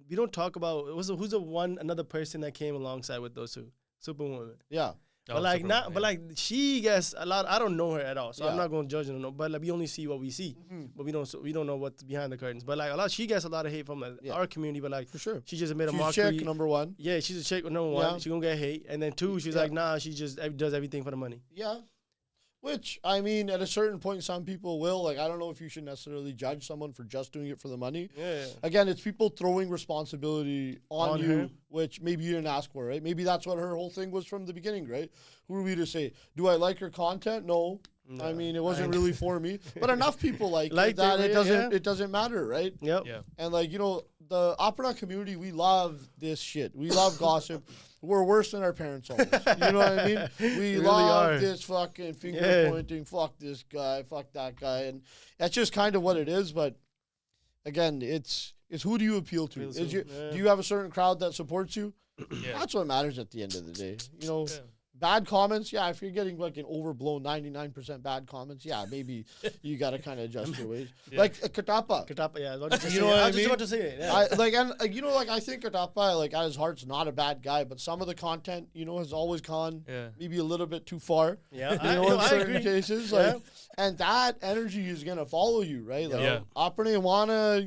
We don't talk about who's the another person that came alongside with those two, SuperWoman. Yeah. But like but like she gets a lot. I don't know her at all, so I'm not gonna judge her. But like we only see what we see, but we don't know what's behind the curtains. But like she gets a lot of hate from our community. But like for sure, she just made a mockery. She's a chick, number one. Yeah, she's a chick number one. She gonna get hate, and then two, she's like, nah, she just does everything for the money. Yeah. Which, I mean, at a certain point, some people will. Like, I don't know if you should necessarily judge someone for just doing it for the money. Yeah. Again, it's people throwing responsibility on you, her. which maybe you didn't ask for, right? Maybe that's what her whole thing was from the beginning, right? Who are we to say? Do I like her content? No. I mean, it wasn't really for me. But enough people like that. It doesn't matter, right? Yep. Yeah. And, like, the opera community, we love this shit. We love gossip. We're worse than our parents almost. You know what I mean? We really love this fucking finger pointing, fuck this guy, fuck that guy. And that's just kind of what it is. But again, it's who do you appeal to? Do you have a certain crowd that supports you? Yeah. That's what matters at the end of the day. Bad comments, if you're getting like an overblown 99% bad comments, maybe you got to kind of adjust your ways. Like Katapa. Katapa, I was just about to say it. Yeah. I think Katapa, like at his heart's not a bad guy, but some of the content, has always gone maybe a little bit too far. Yeah, in certain cases, and that energy is gonna follow you, right? Like, Opera wanna,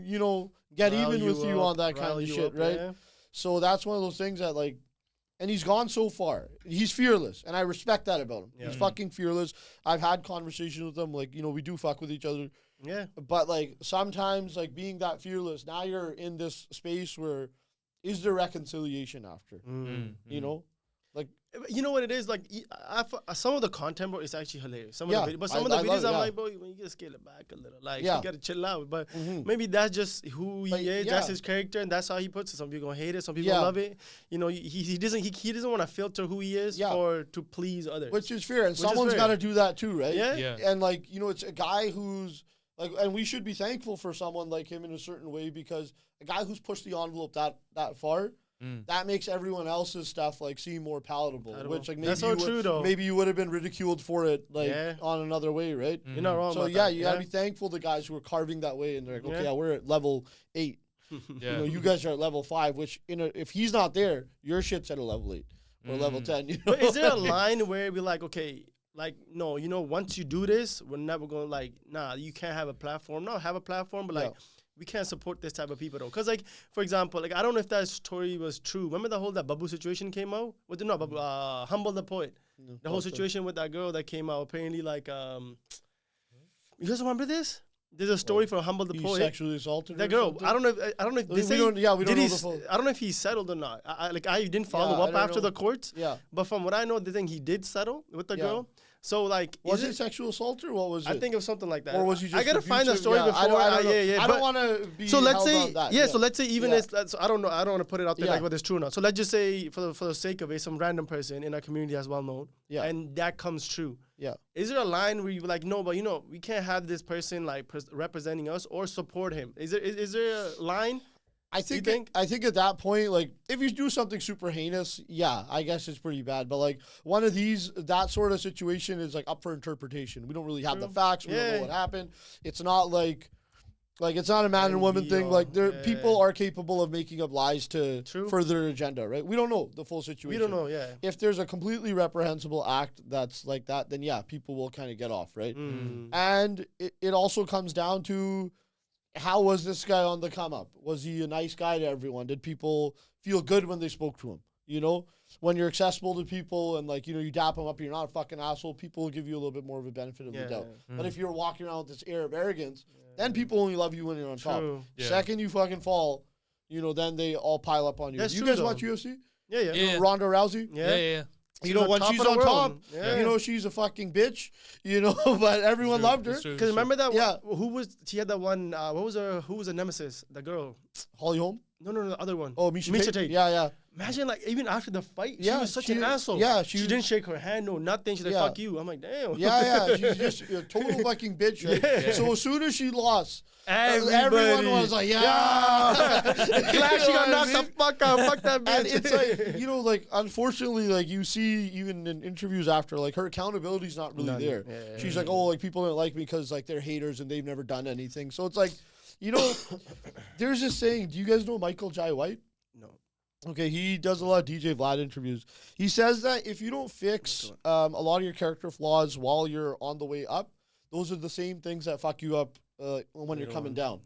get even with you on that kind of shit, right? Yeah. So that's one of those things that like. And he's gone so far. He's fearless, and I respect that about him. Yeah. He's fucking fearless. I've had conversations with him, like, we do fuck with each other. Yeah. But, like, sometimes, like, being that fearless, now you're in this space where is there reconciliation after? Like, you know what it is? Like, some of the content, bro, is actually hilarious. Some of the videos, I'm like, bro, you gotta scale it back a little. Like, you gotta chill out. But maybe that's just who he is. That's his character, and that's how he puts it. Some people gonna hate it. Some people love it. He doesn't want to filter who he is to please others. Which is fair, and someone's got to do that too, right? Yeah. And like, it's a guy who's like, and we should be thankful for someone like him in a certain way, because a guy who's pushed the envelope that far. That makes everyone else's stuff like seem more palatable. Which like maybe you would have been ridiculed for it on another way, right? You're not wrong. So you gotta be thankful the guys who are carving that way, and they're like, okay, we're at level 8. You guys are at level 5. Which if he's not there, your shit's at a level 8 or level 10. But is there a line where we're like, okay, like no, once you do this, we're never gonna like, nah, you can't have a platform. No, have a platform, but like. We can't support this type of people though, because like for example, like I don't know if that story was true. Remember that Babu situation came out with Humble the Poet, the whole situation with that girl that came out. Apparently, like you guys remember this? There's a story for Humble the Poet. Sexually assaulted that girl. I don't know if they say. We don't know the full. I don't know if he settled or not. I didn't follow up after the courts. Yeah. But from what I know, the thing he did settle with the girl. So like, was it sexual assault or what was it? I think it was something like that. Or was he just? I gotta find the story before. I don't want to be. So let's say, on that. So let's say even I don't know. I don't want to put it out there like whether it's true or not. So let's just say for the sake of it, some random person in our community that's well known, and that comes true. Yeah. Is there a line where you're like, no, but we can't have this person like representing us or support him? Is there a line? I think at that point, like, if you do something super heinous, I guess it's pretty bad. But like one of that sort of situation is like up for interpretation. We don't really have the facts. We don't know what happened. It's not like it's not a man and woman thing. Like people are capable of making up lies to further their agenda, right? We don't know the full situation. We don't know, If there's a completely reprehensible act that's like that, then people will kind of get off, right? And it also comes down to how was this guy on the come up? Was he a nice guy to everyone? Did people feel good when they spoke to him? You know, when you're accessible to people and like, you know, you dap them up, you're not a fucking asshole, people will give you a little bit more of a benefit of the doubt. But if you're walking around with this air of arrogance, then people only love you when you're on top. Yeah. Second you fucking fall, you know, then they all pile up on you. That's you true, guys though. watch UFC? Yeah. You know, Ronda Rousey? Yeah. You know, when she's on top, you know, she's a fucking bitch, you know, but everyone loved her. Because remember that one, she had that one, who was a nemesis? The girl. Holly Holm? No, the other one. Oh, Misha Tate. Yeah. Imagine, like, even after the fight, she was such an asshole. Yeah, she didn't shake her hand, no nothing. She's like, fuck you. I'm like, damn. Yeah, she's just a total fucking bitch, right? So as soon as she lost, everyone was like, glad she got knocked the fuck out. Fuck that bitch. And it's like, you know, like, unfortunately, like, you see even in interviews after, like, her accountability's not really there. She's like, oh, like, people don't like me because, like, they're haters and they've never done anything. So it's like, you know, there's this saying, do you guys know Michael Jai White? No. Okay, he does a lot of DJ Vlad interviews. He says that if you don't fix a lot of your character flaws while you're on the way up, those are the same things that fuck you up when you're coming down.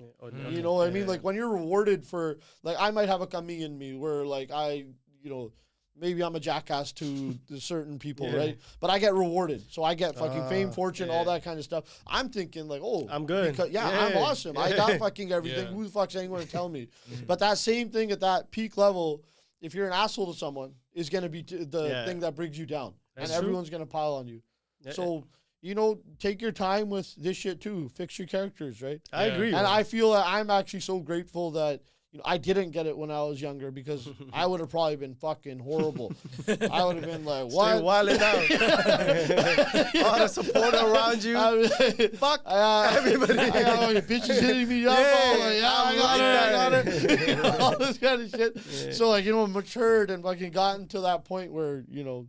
You know what I mean? Like, when you're rewarded for, like, I might have a kami in me where, like, you know, maybe I'm a jackass to certain people, right? But I get rewarded. So I get fucking fame, fortune, all that kind of stuff. I'm thinking, like, oh. I'm good. I'm awesome. I got fucking everything. Who the fuck's anyone to tell me? But that same thing at that peak level, if you're an asshole to someone, is going to be the thing that brings you down. That's and everyone's going to pile on you. So, you know, take your time with this shit too. Fix your characters, right? I agree. And I feel that I'm actually so grateful that, you know, I didn't get it when I was younger because I would have probably been fucking horrible. I would have been like, what? Stay wilding out. All the support around you. Fuck everybody. I got all your bitches hitting me up. I got it. All this kind of shit. Yeah. So, like, you know, matured and fucking gotten to that point where, you know,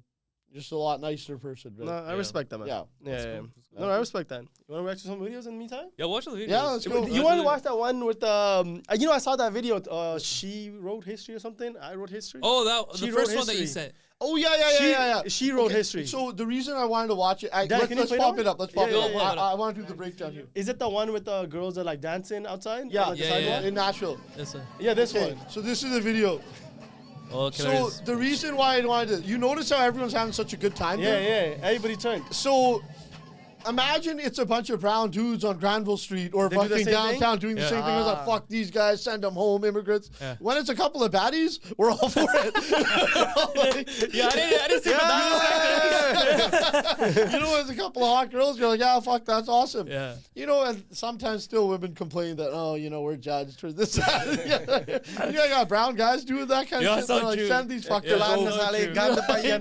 just a lot nicer person. Right? No, I respect that, man. Yeah. Cool. No, I respect that. You want to watch some videos in the meantime? Yeah, watch the videos. Yeah, let's go. You want to watch that one with you know, I saw that video. She wrote history or something. I wrote history. Oh, the first one that you sent. Oh yeah. She wrote history. So the reason I wanted to watch it, let's pop it up. Let's pop it up. I want to do the breakdown here. Is it the one with the girls that like dancing outside? Yeah, in Nashville. This one. Yeah, this one. So this is the video. So the reason why I wanted to, you notice how everyone's having such a good time? Yeah. Everybody turned. So imagine it's a bunch of brown dudes on Granville Street or fucking downtown doing the same thing. I was like, fuck these guys, send them home, immigrants. Yeah. When it's a couple of baddies, we're all for it. I didn't see that. You know, when it's a couple of hot girls, you're like, yeah, fuck, that's awesome. Yeah. You know, and sometimes still women complain that, oh, you know, we're judged for this. You got brown guys doing that kind of shit. So like, send these fuckers home.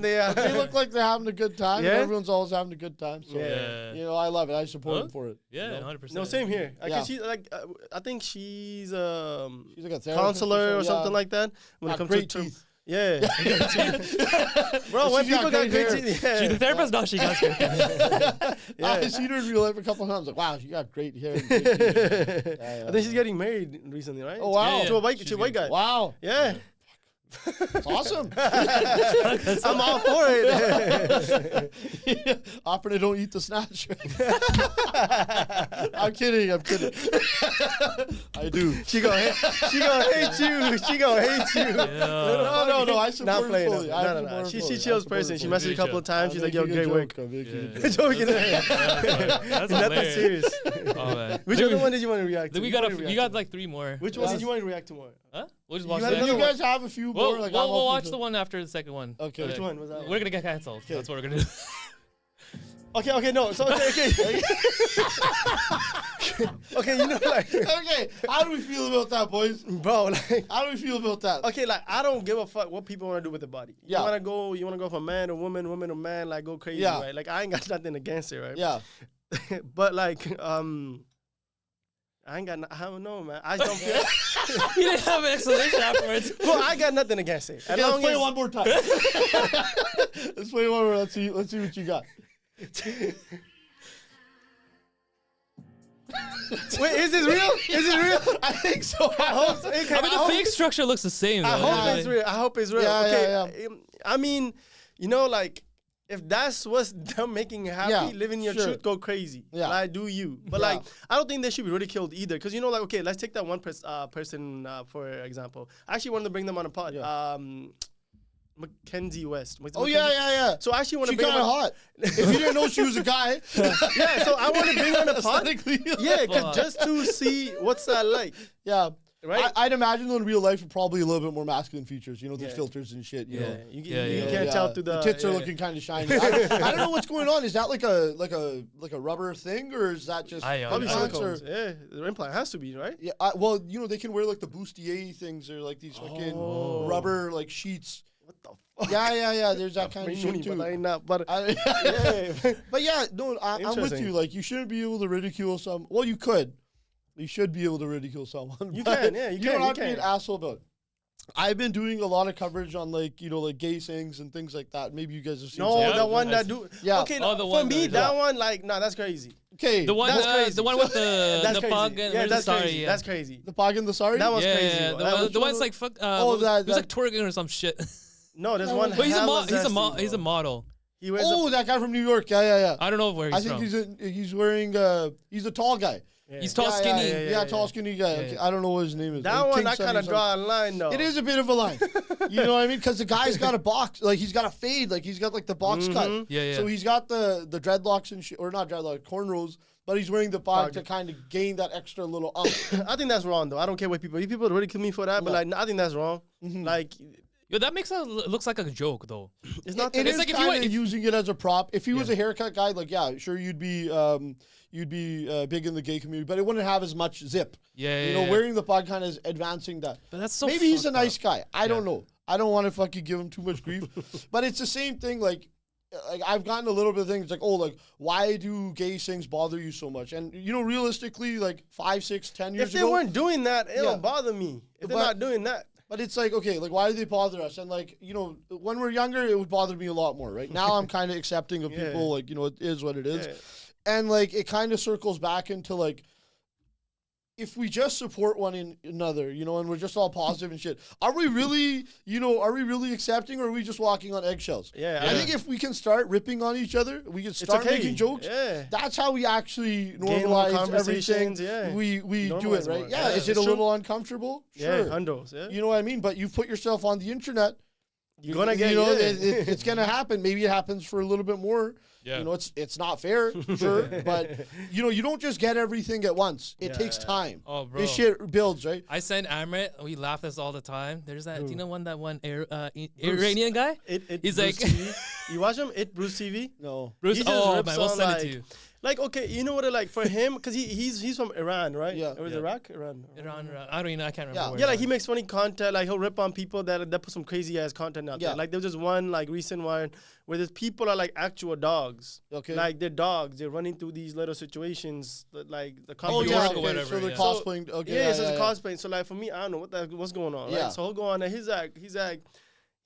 They look like they're having a good time. Yeah. Everyone's always having a good time. So. Yeah. You know, I love it. I support him for it. Yeah, 100%. No, same here. She like, I think she's like a counselor or something like that. When it comes great to teeth. Yeah. Bro, when people got great teeth, she's a therapist. No, she got great hair. I've seen her in real life a couple of times. Like, wow, she got great hair. I think she's getting married recently, right? Oh wow, to a white guy. Wow. Yeah. It's awesome. I'm all for it. Operator, don't eat the snatch. I'm kidding. I do. She gonna hate you. She gonna hate you. Yeah. No. I support her fully. No. She chills person. She messaged a couple of times. She's like, yo, great work. Joking. That's nothing serious. Oh, man. Which other one did you want to react to? You got like 3 more. Which one did you want to react to more? Huh? We'll just watch you guys have a few more. We'll watch the one after the second one. Okay. Which one was that? We're gonna get canceled. Okay. That's what we're gonna do. Okay, no. So okay. Okay, you know, like. Okay, how do we feel about that, boys? Bro, like. How do we feel about that? Okay, like, I don't give a fuck what people want to do with the body. Yeah. You wanna go from man to woman, woman to man, like, go crazy, right? Like, I ain't got nothing against it, right? Yeah. But, like, I don't know, man. I don't feel. You didn't have an explanation afterwards. Well, I got nothing against it. Okay, let's play it one more time. Let's play one more. Let's see what you got. Wait, is this real? Is it real? I think so. I hope so. I mean, the fake structure looks the same. I hope it's real. Yeah, okay. I mean, you know, like, if that's what's them making you happy, living your truth, go crazy. Yeah. Like, do you. But, like, I don't think they should be ridiculed either. Because, you know, like, okay, let's take that one person, for example. I actually wanted to bring them on a pod. Yeah. Mackenzie West. Yeah. So I actually want to bring her on. She's kind of hot. If you didn't know she was a guy. Yeah, so I want to bring her on a pod. Yeah, because just to see what's that like. Yeah. Right? I'd imagine though in real life probably a little bit more masculine features. You know, there's filters and shit. You know, you can't tell through the tits are looking kind of shiny. I don't know what's going on. Is that like a rubber thing, or is that just probably silicones? Yeah, the implant has to be, right? Yeah. Well, you know, they can wear like the bustier things or like these fucking rubber like sheets. What the fuck? Yeah. There's that kind of shit too. But I ain't not. But but yeah, no, I'm with you. Like, you shouldn't be able to ridicule some. Well, you could. You should be able to ridicule someone. You can, yeah. You don't have to be an asshole about it. I've been doing a lot of coverage on, like, you know, like gay things and things like that. Maybe you guys have seen. No, the one that do. Yeah. Okay, for me, that one, like, nah, that's crazy. Okay. The one with the Paags and that's sorry. crazy. That's crazy. The Paags and the sorry? That was crazy. Yeah, the one's like fuck. It was like twerking or some shit. No, there's one. But he's a model. He wears that guy from New York. Yeah. I don't know where he's from. I think he's wearing. He's a tall guy. Yeah. He's tall, skinny. Tall, skinny guy. Yeah. Okay, I don't know what his name is. That one, I kind of draw a line, though. It is a bit of a line. You know what I mean? Because the guy's got a box. Like, he's got a fade. Like, he's got, like, the box cut. Yeah. So he's got the dreadlocks and shit. Or not dreadlocks, cornrows. But he's wearing the Paag to kind of gain that extra little I think that's wrong, though. I don't care what people ridicule me for that. But, like, I think that's wrong. Like... Yo, that looks like a joke, though. It's not. It is like kind of using it as a prop. If he was a haircut guy, like, yeah, sure, you'd be big in the gay community, but it wouldn't have as much zip. Yeah, wearing the Paag kind of is advancing that. But that's so. Maybe he's a nice guy. I don't know. I don't want to fucking give him too much grief, but it's the same thing. Like I've gotten a little bit of things like, why do gay things bother you so much? And you know, realistically, like 5, 6, 10 years ago, if they weren't doing that, it don't bother me. If they're not doing that. But it's like, okay, like, why do they bother us? And, like, you know, when we're younger, it would bother me a lot more, right? Now I'm kind of accepting of people, like, you know, it is what it is. Yeah. And, like, it kind of circles back into, like, if we just support one another, you know, and we're just all positive and shit, are we really accepting, or are we just walking on eggshells? Yeah. I think if we can start ripping on each other, we can start making jokes. Yeah. That's how we actually normalize everything. Yeah. We do it, right? Yeah. Is it a little uncomfortable? Sure. Yeah. You know what I mean? But you put yourself on the internet, you're gonna get, it's gonna happen. Maybe it happens for a little bit more. Yeah. You know, it's not fair, sure, but you know, you don't just get everything at once. It takes time. Oh, bro, this shit builds, right? I send Amrit. We laugh this all the time. There's that. Do you know that one Iranian guy? He's like, you watch him? Bruce TV. No, Bruce. Oh man, we'll send it to you. Like, okay, you know what? Like, for him, because he's from Iran, right? Yeah. Or is it Iraq? Iran. I don't even know. I can't remember. Yeah, like, he makes funny content. Like, he'll rip on people that put some crazy ass content out there. Like, there was just one like recent one where there's people are like actual dogs. Okay. Like, they're dogs. They're running through these little situations. Like the or whatever. So they're cosplaying. Okay. Yeah, so it's cosplaying. So like for me, I don't know what's going on. Yeah. Right? So he'll go on and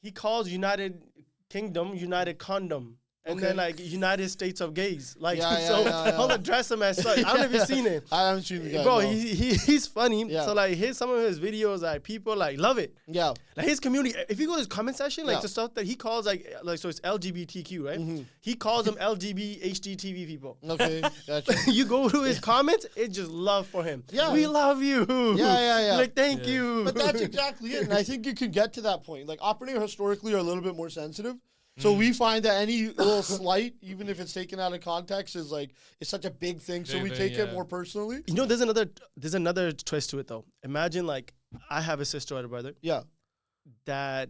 he calls United Kingdom United Condom. And then, like, United States of Gays. Like, he'll address him as such. I don't know if you've seen it. I haven't seen the guy. Bro, he's funny. Yeah. So, like, some of his videos, like, people, like, love it. Yeah. Like, his community, if you go to his comment section, like, the stuff that he calls, like so it's LGBTQ, right? Mm-hmm. He calls them LGBHDTV people. Okay, gotcha. You go to his comments, it's just love for him. Yeah. We love you. Yeah. Like, thank you. But that's exactly it. And I think you could get to that point. Like, operators historically are a little bit more sensitive. So we find that any little slight, even if it's taken out of context, is like, it's such a big thing. So we take it more personally. You know, there's another twist to it though. Imagine, like, I have a sister or a brother. Yeah. That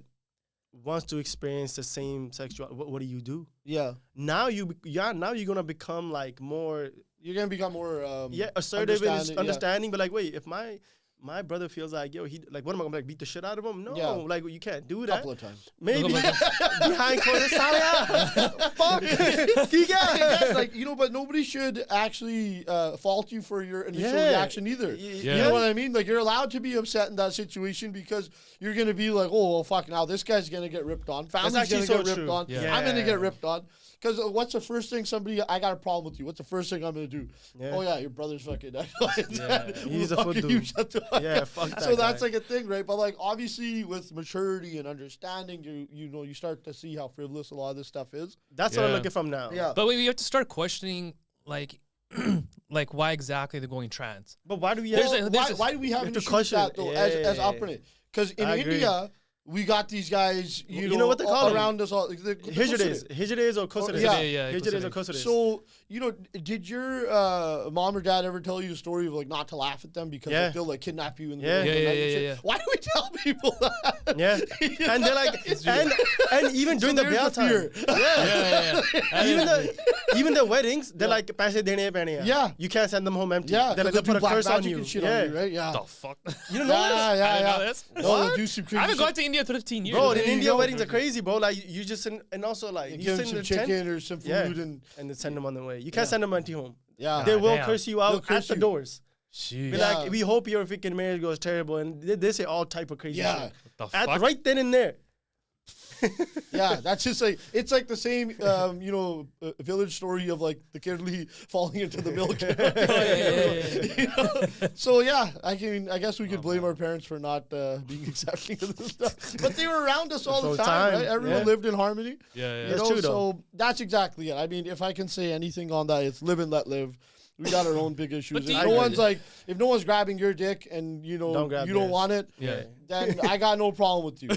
wants to experience the same sexuality. What do you do? Yeah. Now you're gonna become like more. You're gonna become more. Assertive and understanding. But like, wait, if my brother feels like, yo, what am I gonna like beat the shit out of him? No, like you can't do that. Couple of times. Maybe behind corners, fuck. Like, you know, but nobody should actually fault you for your initial reaction either. You know what I mean? Like, you're allowed to be upset in that situation because you're gonna be like, oh, well, fuck, now this guy's gonna get ripped on. Family's gonna get ripped on. Yeah. I'm gonna get ripped on. Because what's the first thing I got a problem with you. What's the first thing I'm going to do? Yeah. Oh, yeah, your brother's fucking... He's a fool dude. Shut the Yeah, fuck that So guy. that's like a thing, right? But like obviously with maturity and understanding, you start to see how frivolous a lot of this stuff is. That's what I'm looking from now. Yeah. But we have to start questioning like like why exactly they're going trans. But why do we Why do we have to question that though as opponent? Because in India, we got these guys, you know what they call around us all. Hijades or Kosares. Yeah. Hijades or Kosares. So, did your mom or dad ever tell you a story of like not to laugh at them because like, they'll like kidnap you in the middle of the night and shit? Why do we tell people that? Yeah. And they're like, and even during the bail time. Even the weddings, they're like, paise dene pehne hai. Yeah. You can't send them home empty. Yeah. They're like, they put a curse on you. And shit on you, right? Yeah. The fuck? You don't know this? I didn't know this. No, do some crazy I haven't shit. gone to India 15 years. Bro, in India, weddings are crazy, bro. Like, you just, and also like, You you give send them them some the tent, chicken or some food and then send them on the way. You can't send them empty home. yeah. They will damn. curse you out at the doors. Jeez. Be like, we hope your freaking marriage goes terrible. And they say all type of crazy shit. The fuck? Right then and there. Yeah, that's just like it's like the same, village story of like the Kirli falling into the milk. So yeah, I guess we could blame our parents for not being accepting of this stuff, but they were around us all the time. Right? Everyone lived in harmony. Yeah. That's true, though. So that's exactly it. I mean, if I can say anything on that, it's live and let live. We got our own big issues. If no one's grabbing your dick and you don't want it, then I got no problem with you.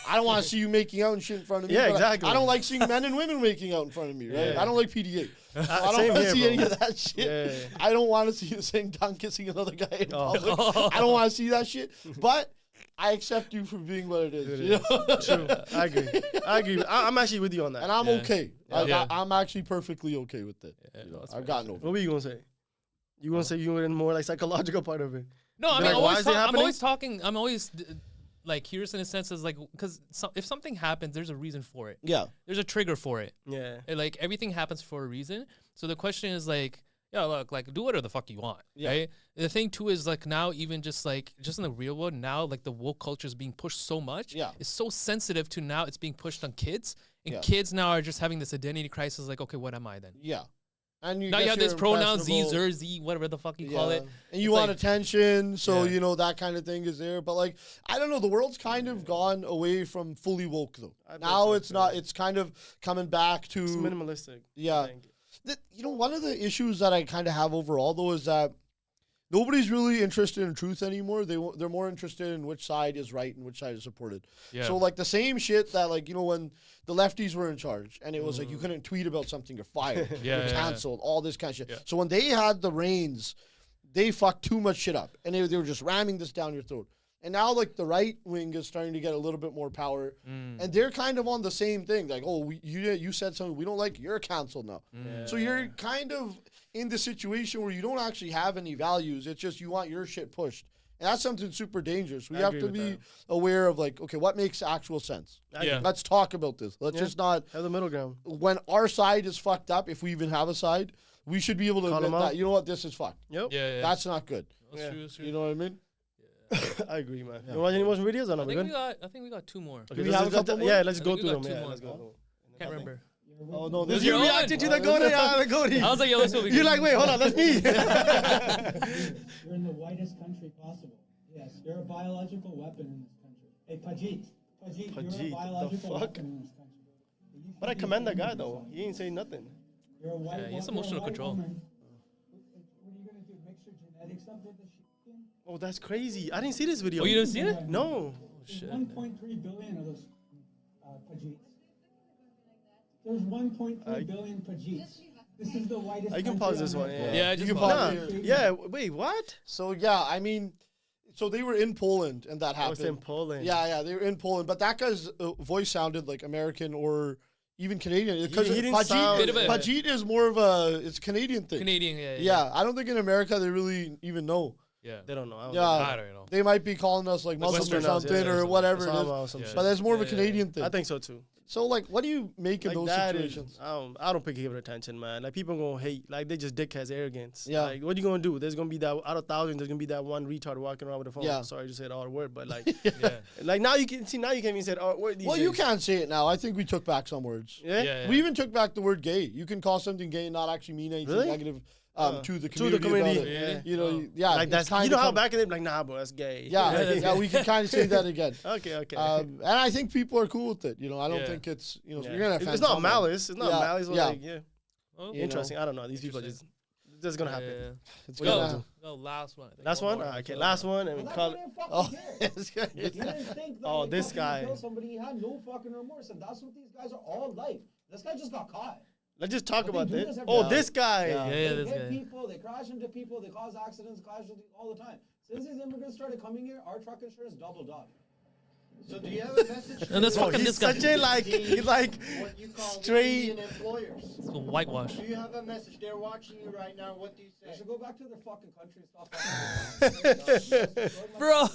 I don't want to see you making out and shit in front of me. Yeah, exactly. I don't like seeing men and women making out in front of me, right? Yeah. I don't like PDA. I don't same want to here, see bro. any of that shit. Yeah. I don't want to see you sitting down kissing another guy in public. I don't want to see that shit. But I accept you for being what it is. You know? True. I agree. I'm actually with you on that. And I'm okay. Yeah. I'm actually perfectly okay with it. I've gotten over it. What were you going to say? You going to say you were in more like psychological part of it? No, I mean, like, I'm always like curious in a sense as like, because if something happens, there's a reason for it. Yeah. There's a trigger for it. Yeah. And, like everything happens for a reason. So the question is like, yeah, look, like do whatever the fuck you want. Yeah. Right. The thing too is like now even just in the real world now, like the woke culture is being pushed so much. Yeah. It's so sensitive to now it's being pushed on kids. And Yeah. kids now are just having this identity crisis. Like, okay, what am I then? Yeah. And Now you have this pronoun Z, impressionable. Z, whatever the fuck you call it. And you It's want like- attention, so Yeah. that kind of thing is there. But like, I don't know, the world's kind of gone away from fully woke though. Now so, it's not. It's kind of coming back to It's minimalistic. Yeah. I think. One of the issues that I kind of have overall though is that nobody's really interested in truth anymore. They're more interested in which side is right and which side is supported. Yeah. So like the same shit that like when the lefties were in charge and it was like you couldn't tweet about something, you're fired, Yeah, you're yeah, canceled, all this kind of shit. Yeah. So when they had the reins, they fucked too much shit up and they were just ramming this down your throat. And now like the right wing is starting to get a little bit more power, and they're kind of on the same thing. Like, oh, you said something we don't like, you're canceled now. So you're kind of in the situation where you don't actually have any values. It's just you want your shit pushed. And that's something super dangerous. We have to be aware of like, okay, what makes actual sense? Yeah. Let's talk about this. Let's just not have the middle ground. When our side is fucked up, if we even have a side, we should be able to admit that, you know what, this is fucked. Yep. Yeah. That's not good. That's true, that's true. You know what I mean? I agree, man. You watch any more videos or not? I think we got two more. Okay, we have a couple more? Yeah, let's I go think we through got them. two Yeah, more. let's go. Can't remember. Oh no, This this your You own? reacted to the Goaty. The Goaty. I was like, yo, let's go. You're like, wait, hold on, that's me. You're in the whitest country possible. Yes, you're a biological weapon in this country. Hey, Pajit, you're Pajit, a biological the fuck? weapon in this country. You should But I be commend the ashamed guy of though. yourself. He ain't saying nothing. You're a white Yeah, he has wo- you're a emotional white control. woman. What are you gonna do? Mix your genetics up with the shit? Oh, that's crazy. I didn't see this video. Oh, you didn't see it? No. There's 1.3 billion of those Pajits. There's 1.3 billion Pajits. This is the whitest. I can country pause this on one. earth. Yeah. Yeah, You just can pause pause it. it. Yeah. Wait, what? So yeah, I mean, so they were in Poland and that I happened. was in Poland. Yeah, they were in Poland, but that guy's voice sounded like American or even Canadian because He didn't sound- Bit of a- Pajit is more of it's a Canadian thing. Canadian, yeah. Yeah, I don't think in America they really even know. Yeah. They don't know. I don't Yeah, know. I don't know. they might be calling us like Muslims or Westerners, something yeah, or whatever it Osama or is. some shit. But that's more of a Yeah, Canadian thing. I think so too. So like, what do you make of Like those that is, situations? I don't give it attention, man. Like people gonna hate. Like they just dickheads, arrogance. Yeah. Like what are you gonna do? There's gonna be that out of thousands. There's gonna be that one retard walking around with a phone. Yeah. Sorry to say the R word, but like, Yeah. like now you can see. Now you can't even say the R word. Well, you can't say it now. I think we took back some words. Yeah. Yeah. We even took back the word gay. You can call something gay and not actually mean anything Really? negative to the community. About it. You know, like that's you know how back in the day, like, nah, bro, that's gay. Yeah, we can kind of say that again. Okay. And I think people are cool with it. You know, I don't think it's you're gonna have it's not malice. It's not malice. Like, Oh, interesting. I don't know. These people just. This is gonna happen. Let's go. Last one. Last one? Okay, last one. And we call it. Oh, this guy. Somebody had no fucking remorse, and that's what these guys are all like. This guy just got caught. Let's just talk about this. Oh, this guy. Yeah, this guy. People, they crash into people, they cause accidents, all the time. Since these immigrants started coming here, our truck insurance doubled up. So do you have a message? And that's fucking he's such a what you call straight Indian employers. It's a whitewash. Do you have a message? They're watching you right now. What do you say? They should go back to their fucking country and stop. Bro,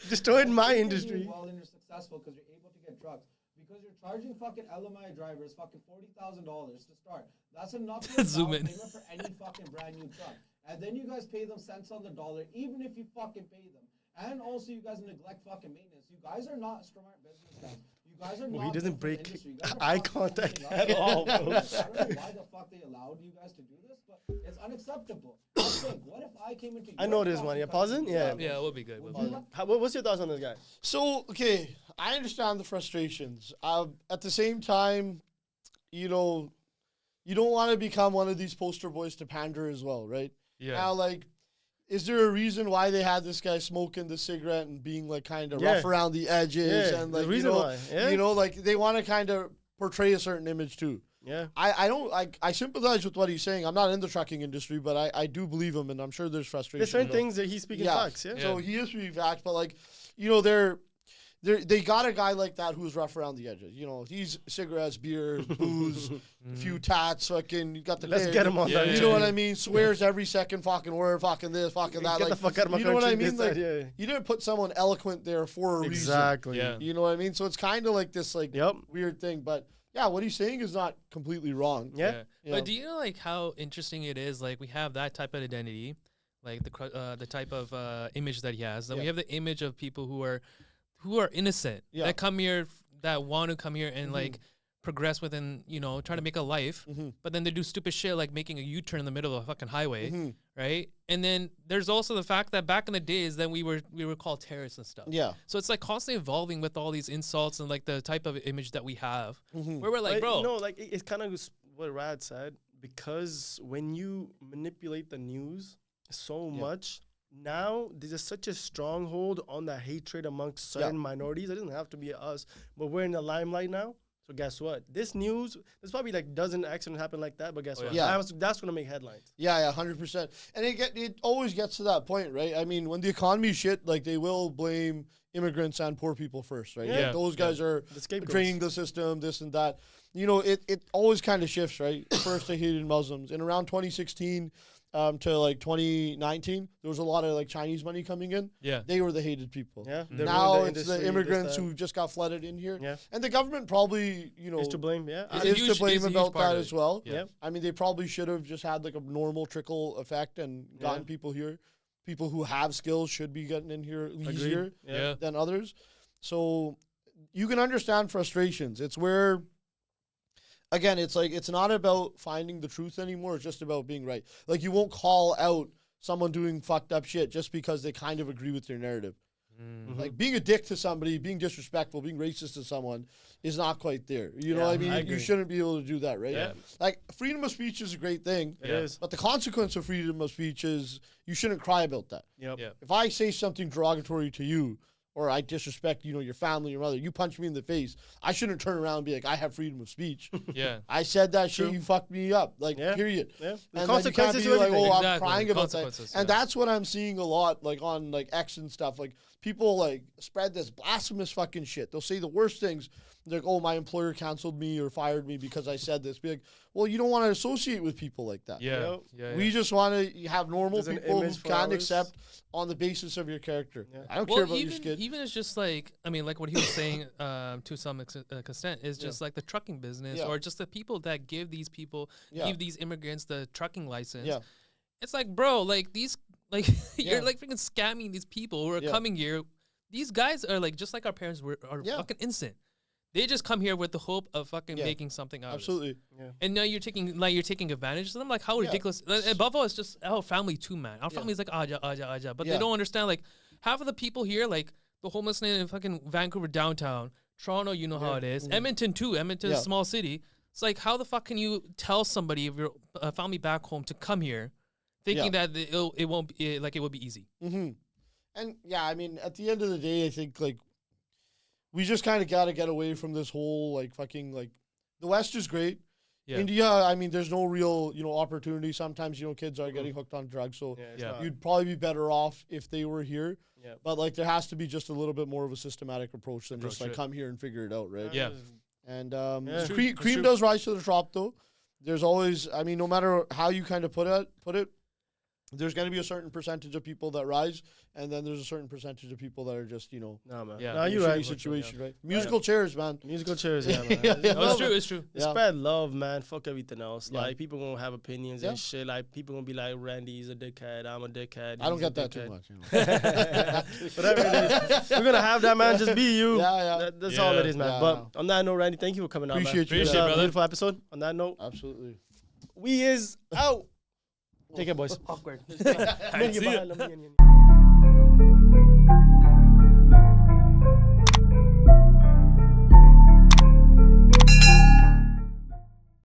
destroyed my industry. Well, and you're successful because you're able to get drugs. Because you're charging fucking LMI drivers fucking $40,000 to start. That's enough to Zoom in. for any fucking brand new truck. And then you guys pay them cents on the dollar, even if you fucking pay them. And also, you guys neglect fucking maintenance. You guys are not smart business guys. You guys are not. He doesn't break eye contact at all. I don't know why the fuck they allowed you guys to do this, but it's unacceptable. Think, what if I came into? I know this one. Yeah, pausing. Yeah, we'll be good. What's your thoughts on this guy? So, okay, I understand the frustrations. At the same time, you know, you don't want to become one of these poster boys to pander as well, right? Yeah. Now, like, is there a reason why they had this guy smoking the cigarette and being like kind of rough around the edges and like reason why. You know, like they want to kind of portray a certain image too. Yeah. I sympathize with what he's saying. I'm not in the trucking industry, but I do believe him, and I'm sure there's frustration. There's certain things that he's speaking facts. Yeah. So he is speaking facts, but like, you know, they got a guy like that who's rough around the edges. You know, he's cigarettes, beer, booze, a few tats, fucking, you got the Let's get him on that. You know what I mean? Swears every second fucking word, fucking this, fucking that. Get like, the fuck out of my country. You know what I mean? Like, you didn't put someone eloquent there for a reason. Exactly. Yeah. You know what I mean? So it's kind of like this like weird thing, but yeah, what he's saying is not completely wrong. Yeah. But do you know like how interesting it is? Like we have that type of identity, like the type of image that he has. Then we have the image of people who are innocent that come here, that want to come here and like progress within, you know, try to make a life, but then they do stupid shit like making a U-turn in the middle of a fucking highway, right? And then there's also the fact that back in the days, then we were called terrorists and stuff. Yeah. So it's like constantly evolving with all these insults and like the type of image that we have, where we're like, bro, no, like it's kind of what Rad said, because when you manipulate the news so much. Now there's such a stronghold on that hatred amongst certain minorities. It doesn't have to be us, but we're in the limelight now. So guess what? This news, there's probably like dozen accidents happen like that, but guess what? That's gonna make headlines. Yeah, 100%. And it always gets to that point, right? I mean, when the economy shit, like they will blame immigrants and poor people first, right? Yeah. Like, those guys are scapegoats. draining the system, this and that. You know, it always kind of shifts, right? First they hated Muslims. In around 2016 to like 2019, there was a lot of like Chinese money coming in. Yeah. They were the hated people. Yeah. Now it's the immigrants who just got flooded in here. Yeah. And the government probably, you know, is to blame. Yeah. is to blame about that as well. Yeah. I mean, they probably should have just had like a normal trickle effect and gotten people here. People who have skills should be getting in here easier than others. So you can understand frustrations. It's where, again, it's like it's not about finding the truth anymore. It's just about being right. Like you won't call out someone doing fucked up shit just because they kind of agree with your narrative. Like being a dick to somebody, being disrespectful, being racist to someone is not quite there. You know what I mean? You shouldn't be able to do that, right? Yeah. Like freedom of speech is a great thing. It is. But the consequence of freedom of speech is you shouldn't cry about that. Yep. Yeah. If I say something derogatory to you, or I disrespect, you know, your family, your mother, you punch me in the face, I shouldn't turn around and be like, I have freedom of speech. Yeah. I said that shit, you fucked me up. Like, period. Yeah. The And consequences then you can't be like, oh, Exactly. I'm crying about that. And that's what I'm seeing a lot, like, on, like, X and stuff. Like, people, like, spread this blasphemous fucking shit. They'll say the worst things. They're like, oh, my employer canceled me or fired me because I said this. Be like, well, you don't want to associate with people like that. Yeah. Yep. Yeah. We just want to have normal There's an people who image for can ours. accept on the basis of your character. Yeah. I don't care about your even, skin. even it's just like, I mean, like what he was saying to some extent is just like the trucking business or just the people that give these people, give these immigrants the trucking license. Yeah. It's like, bro, like these, like you're like freaking scamming these people who are coming here. These guys are like, just like our parents are fucking innocent. They just come here with the hope of fucking making something out of it. Absolutely. Yeah. And now you're taking advantage of them. Like, how ridiculous. Above all, it's just our family too, man. Our family is like, aja. But they don't understand, like, half of the people here, like, the homelessness in fucking Vancouver downtown, Toronto, you know how it is. Edmonton, too. Edmonton is a small city. It's like, how the fuck can you tell somebody of your family back home to come here thinking that it won't be, it will be easy? Mm-hmm. And, yeah, I mean, at the end of the day, I think, like, we just kind of got to get away from this whole, like, fucking, like, the West is great. Yeah. India, I mean, there's no real, opportunity. Sometimes, kids are getting hooked on drugs. So you'd probably be better off if they were here. Yeah. But, like, there has to be just a little bit more of a systematic approach than just, like, come here and figure it out, right? Yeah. And cream does rise to the top, though. There's always, I mean, no matter how you kind of put it, there's going to be a certain percentage of people that rise, and then there's a certain percentage of people that are just, no, man. Yeah. No, you're right. Situation, right? Musical chairs, man. Musical chairs, yeah, man. It's true. Spread love, man. Fuck everything else. Like, people gonna have opinions and shit. Like, people gonna be like, Randy's a dickhead. I'm a dickhead. I don't get that too much. Whatever it is. We're gonna have that, man. Just be you. Yeah. That's all it is, man. Yeah, but on that note, Randy, thank you for coming on, man. Appreciate you, brother. Beautiful episode. On that note. Absolutely. We is out. Take care, boys. Awkward.